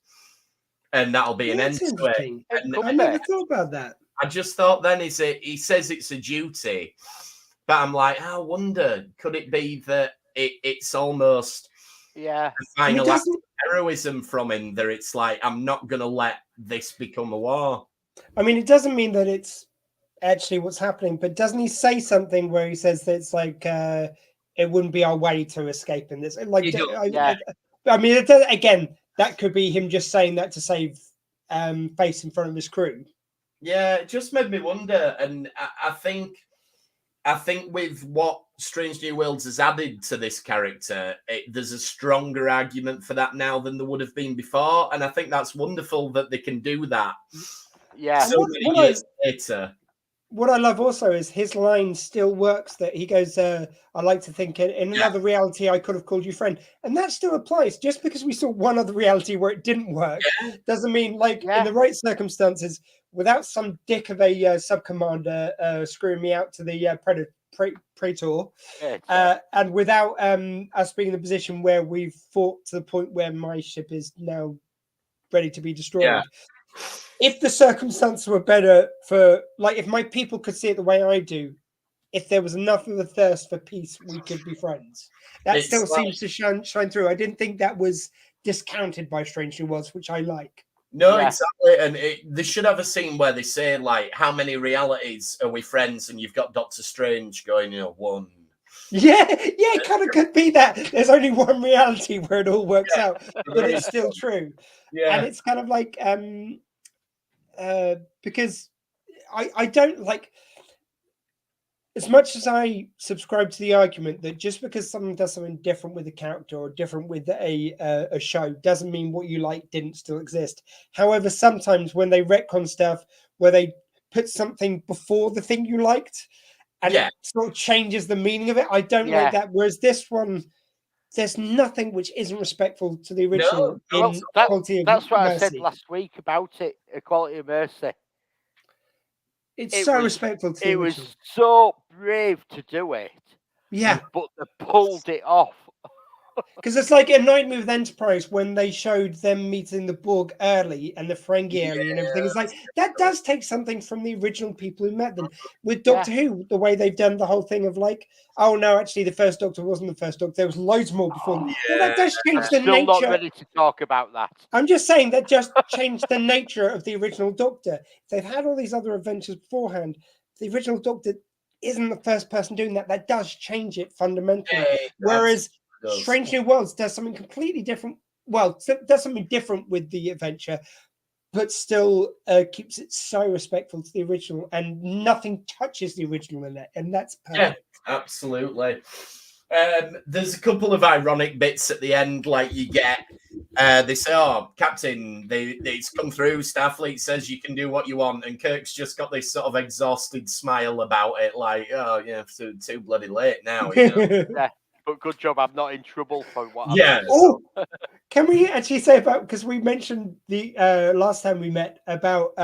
And that'll be an end to it. I never thought about that. I just thought then, he says it's a duty. But I'm like, I wonder, could it be that it's almost a final act of heroism from him, that it's like, I'm not going to let this become a war? I mean, it doesn't mean that it's actually what's happening, but doesn't he say something where he says that it's like, it wouldn't be our way to escape in this? Like, I mean, it does, again, that could be him just saying that to save face in front of his crew. Yeah, it just made me wonder. And I think with what Strange New Worlds has added to this character, there's a stronger argument for that now than there would have been before. And I think that's wonderful that they can do that. Yeah. So many years later. What I love also is his line still works, that he goes, I like to think in another reality, I could have called you friend. And that still applies. Just because we saw one other reality where it didn't work doesn't mean, like, in the right circumstances, without some dick of a sub-commander screwing me out to the Praetor, and without us being in a position where we've fought to the point where my ship is now ready to be destroyed. Yeah. If the circumstances were better for, like, if my people could see it the way I do, if there was enough of a thirst for peace, we could be friends. That still seems to shine through. I didn't think that was discounted by Strange New Worlds, which I like. No, exactly. And they should have a scene where they say, like, how many realities are we friends? And you've got Doctor Strange going, one. Yeah, it kind of could be that. There's only one reality where it all works out, but it's still true. Yeah. And it's kind of like, because I don't like, as much as I subscribe to the argument that just because someone does something different with a character or different with a show doesn't mean what you like didn't still exist. However, sometimes when they retcon stuff where they put something before the thing you liked and it sort of changes the meaning of it, I don't like that. Whereas this one, there's nothing which isn't respectful to the original. That's what I said last week about it, Equality of Mercy. It's so respectful to the original. It was so brave to do it. Yeah. But they pulled it off. Because it's like annoyed me with Enterprise when they showed them meeting the Borg early and the Ferengi early and everything. It's like, that does take something from the original people who met them. With Doctor Who, the way they've done the whole thing of like, oh no, actually the first Doctor wasn't the first Doctor. There was loads more before. Well, that does change the nature. Still not ready to talk about that. I'm just saying that just changed the nature of the original Doctor. They've had all these other adventures beforehand. The original Doctor isn't the first person doing that. That does change it fundamentally. Whereas Strange New Worlds does something completely different. Well, does something different with the adventure, but still keeps it so respectful to the original, and nothing touches the original in it, and that's perfect. Yeah, absolutely. There's a couple of ironic bits at the end, like you get, they say, oh, Captain, it's come through, Starfleet says you can do what you want, and Kirk's just got this sort of exhausted smile about it, like, oh, yeah, too bloody late now. You know? Yeah. But good job, I'm not in trouble for what. Yeah. Oh, can we actually say about, because we mentioned the last time we met about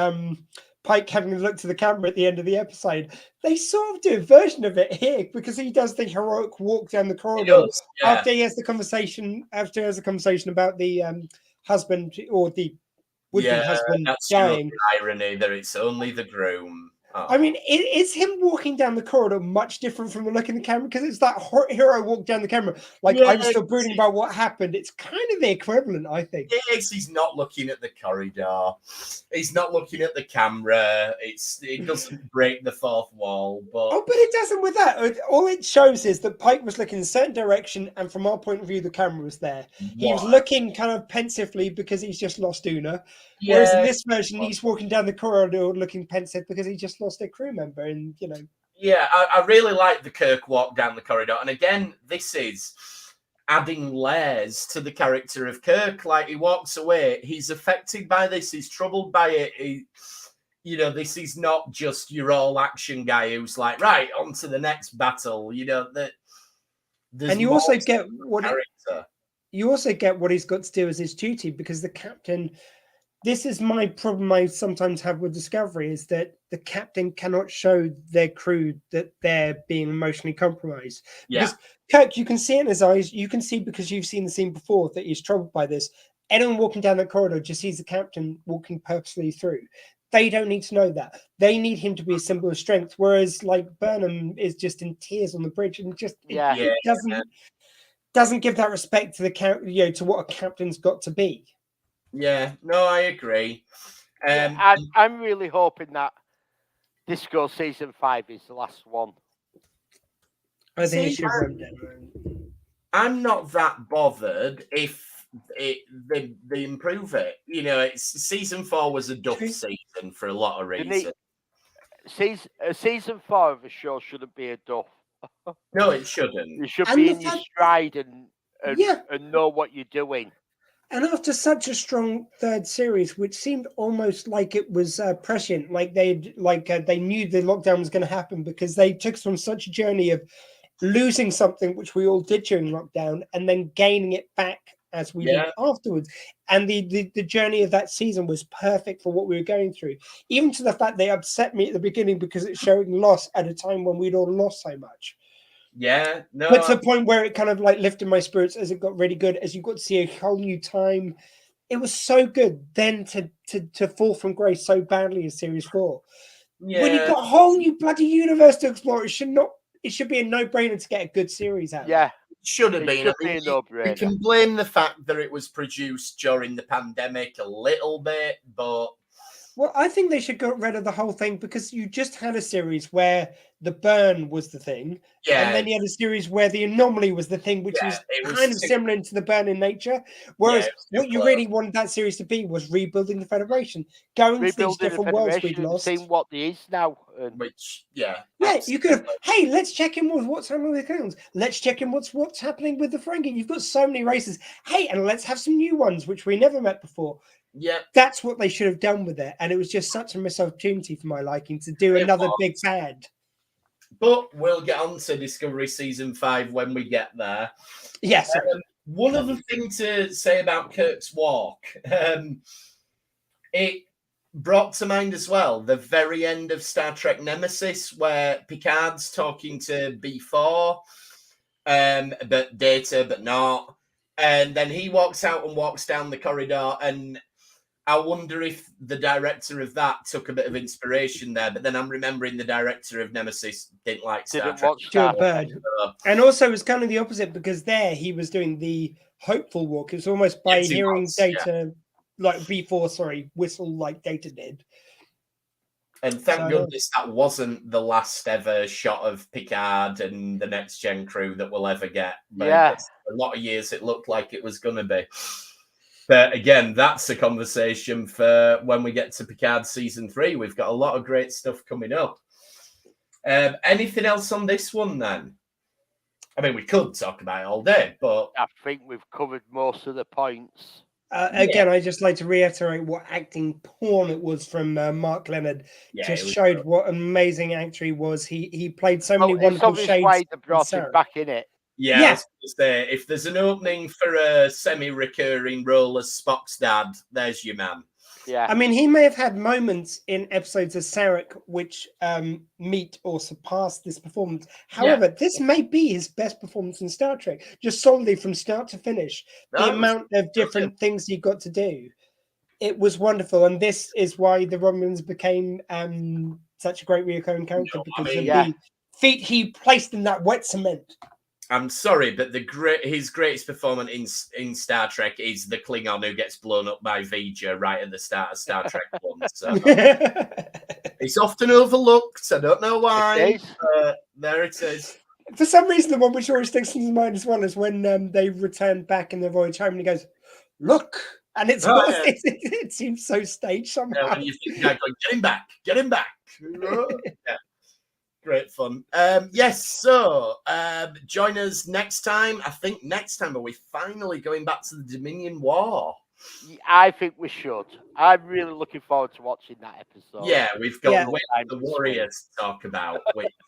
Pike having a look to the camera at the end of the episode. They sort of do a version of it here because he does the heroic walk down the corridor after he has the conversation. After he has a conversation about the husband or the would-be husband dying. The irony that it's only the groom. Oh. I mean, is him walking down the corridor much different from the look in the camera? Because it's that hero walk down the camera. Like, I'm still brooding about what happened. It's kind of the equivalent, I think. Yes, he's not looking at the corridor. He's not looking at the camera. It doesn't break the fourth wall. But it doesn't with that. All it shows is that Pike was looking in a certain direction, and from our point of view, the camera was there. He was looking kind of pensively because he's just lost Una. Yeah. Whereas in this version, he's walking down the corridor looking pensive because he just lost a crew member, and you know. Yeah, I really like the Kirk walk down the corridor, and again, this is adding layers to the character of Kirk. Like, he walks away, he's affected by this, he's troubled by it. This is not just your all action guy who's like, right, on to the next battle. There's And you more also to get the what character. you also get what he's got to do as his duty, because the captain. This is my problem I sometimes have with Discovery, is that the captain cannot show their crew that they're being emotionally compromised. Yeah. Because Kirk, you can see it in his eyes. You can see, because you've seen the scene before, that he's troubled by this. Anyone walking down that corridor just sees the captain walking purposely through. They don't need to know that. They need him to be a symbol of strength. Whereas, like, Burnham is just in tears on the bridge, and just it doesn't give that respect to the to what a captain's got to be. Yeah, no, I agree. I'm really hoping that Disco season 5 is the last one. I think it should run down. I'm not that bothered if they improve it. You know, season 4 was a duff season for a lot of reasons. Season 4 of a show shouldn't be a duff. No, it shouldn't. You should be in your stride and know what you're doing. And after such a strong third series, which seemed almost like it was prescient, like they knew the lockdown was going to happen, because they took us on such a journey of losing something which we all did during lockdown, and then gaining it back as we did afterwards. And the journey of that season was perfect for what we were going through, even to the fact they upset me at the beginning because it's showing loss at a time when we'd all lost so much. Yeah, no. But to the point where it kind of like lifted my spirits as it got really good, as you got to see a whole new time. It was so good then to fall from grace so badly in series 4. Yeah. When you've got a whole new bloody universe to explore, it should be a no-brainer to get a good series out. Yeah. Should have been. A no-brainer. We can blame the fact that it was produced during the pandemic a little bit, but well, I think they should get rid of the whole thing, because you just had a series where the burn was the thing, and then you had a series where the anomaly was the thing, which was kind of similar to the burn in nature. Whereas what you really wanted that series to be was rebuilding the Federation, going to these different worlds we'd lost, seeing what there is now. Which, you could have. Hey, let's check in with what's happening with the Klingons. Let's check in what's happening with the Ferengi. You've got so many races. Hey, and let's have some new ones which we never met before. Yeah, that's what they should have done with it, and it was just such a missed opportunity for my liking to do another big bad. But we'll get on to Discovery season 5 when we get there. Yes. One other thing to say about Kirk's walk, it brought to mind as well the very end of Star Trek Nemesis, where Picard's talking to B4, but Data, but not. And then he walks out and walks down the corridor, and I wonder if the director of that took a bit of inspiration there. But then I'm remembering the director of Nemesis didn't like Star Trek. And also it was kind of the opposite, because there he was doing the hopeful walk. It's almost by hearing Data, like B4, whistle like Data did. And thank goodness that wasn't the last ever shot of Picard and the Next Gen crew that we'll ever get. But a lot of years it looked like it was going to be. But again, that's a conversation for when we get to Picard season 3. We've got a lot of great stuff coming up. Anything else on this one then? I mean, we could talk about it all day, but I think we've covered most of the points. Again, I just like to reiterate what acting porn it was from Mark Leonard. Just showed what amazing actor he was. He played so many wonderful shades. Why they brought him back in it. Yeah, I was gonna say, if there's an opening for a semi-recurring role as Spock's dad, there's your man. Yeah, I mean, he may have had moments in episodes of Sarek which meet or surpass this performance. However, this may be his best performance in Star Trek, just solidly from start to finish. The amount of different things he got to do, it was wonderful, and this is why the Romulans became such a great recurring character, because of the feet he placed in that wet cement. I'm sorry, but his greatest performance in Star Trek is the Klingon who gets blown up by Voyager right at the start of Star Trek 1. So it's often overlooked. I don't know why. There it is. For some reason, the one which always sticks in his mind as well is when they return back in the voyage home, and he goes, "Look," and it seems so staged somehow. Yeah, when you think, going, get him back. Yeah. Great fun. So join us next time. I think next time are we finally going back to the Dominion War? I think we should. I'm really looking forward to watching that episode. Yeah, we've got Way of the Warrior to talk about.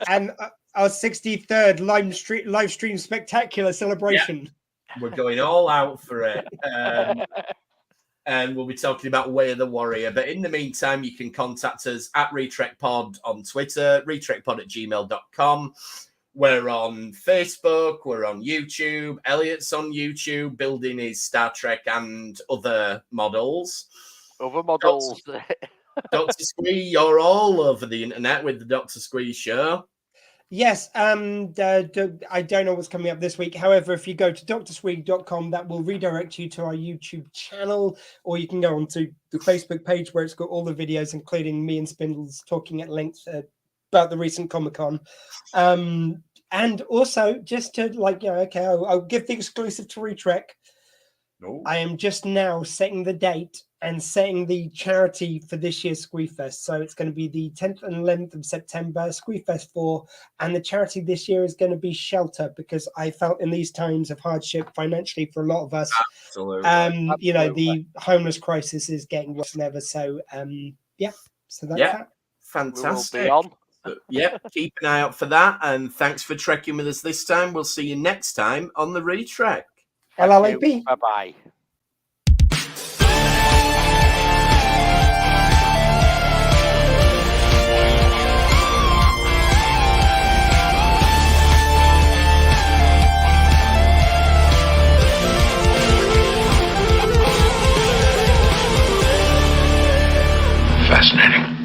And our 63rd live stream spectacular celebration. Yeah, we're going all out for it. And we'll be talking about Way of the Warrior. But in the meantime, you can contact us at RetrekPod on Twitter, retrekpod@gmail.com. We're on Facebook, we're on YouTube. Elliot's on YouTube, building his Star Trek and other models. Other models. Dr. Squee, you're all over the internet with the Dr. Squee show. Yes, I don't know what's coming up this week. However, if you go to drswig.com, that will redirect you to our YouTube channel, or you can go onto the Facebook page where it's got all the videos, including me and Spindles talking at length about the recent Comic-Con. And also, just to I'll give the exclusive to Retrek. No. I am just now setting the date and setting the charity for this year's Squeefest. So it's going to be the 10th and 11th of September, Squeefest 4. And the charity this year is going to be Shelter, because I felt in these times of hardship financially for a lot of us, Absolutely. you know, the homeless crisis is getting worse than ever. So, so that's that. Fantastic. Yeah, keep an eye out for that. And thanks for trekking with us this time. We'll see you next time on the Retrek. LLAP. Bye-bye. Fascinating.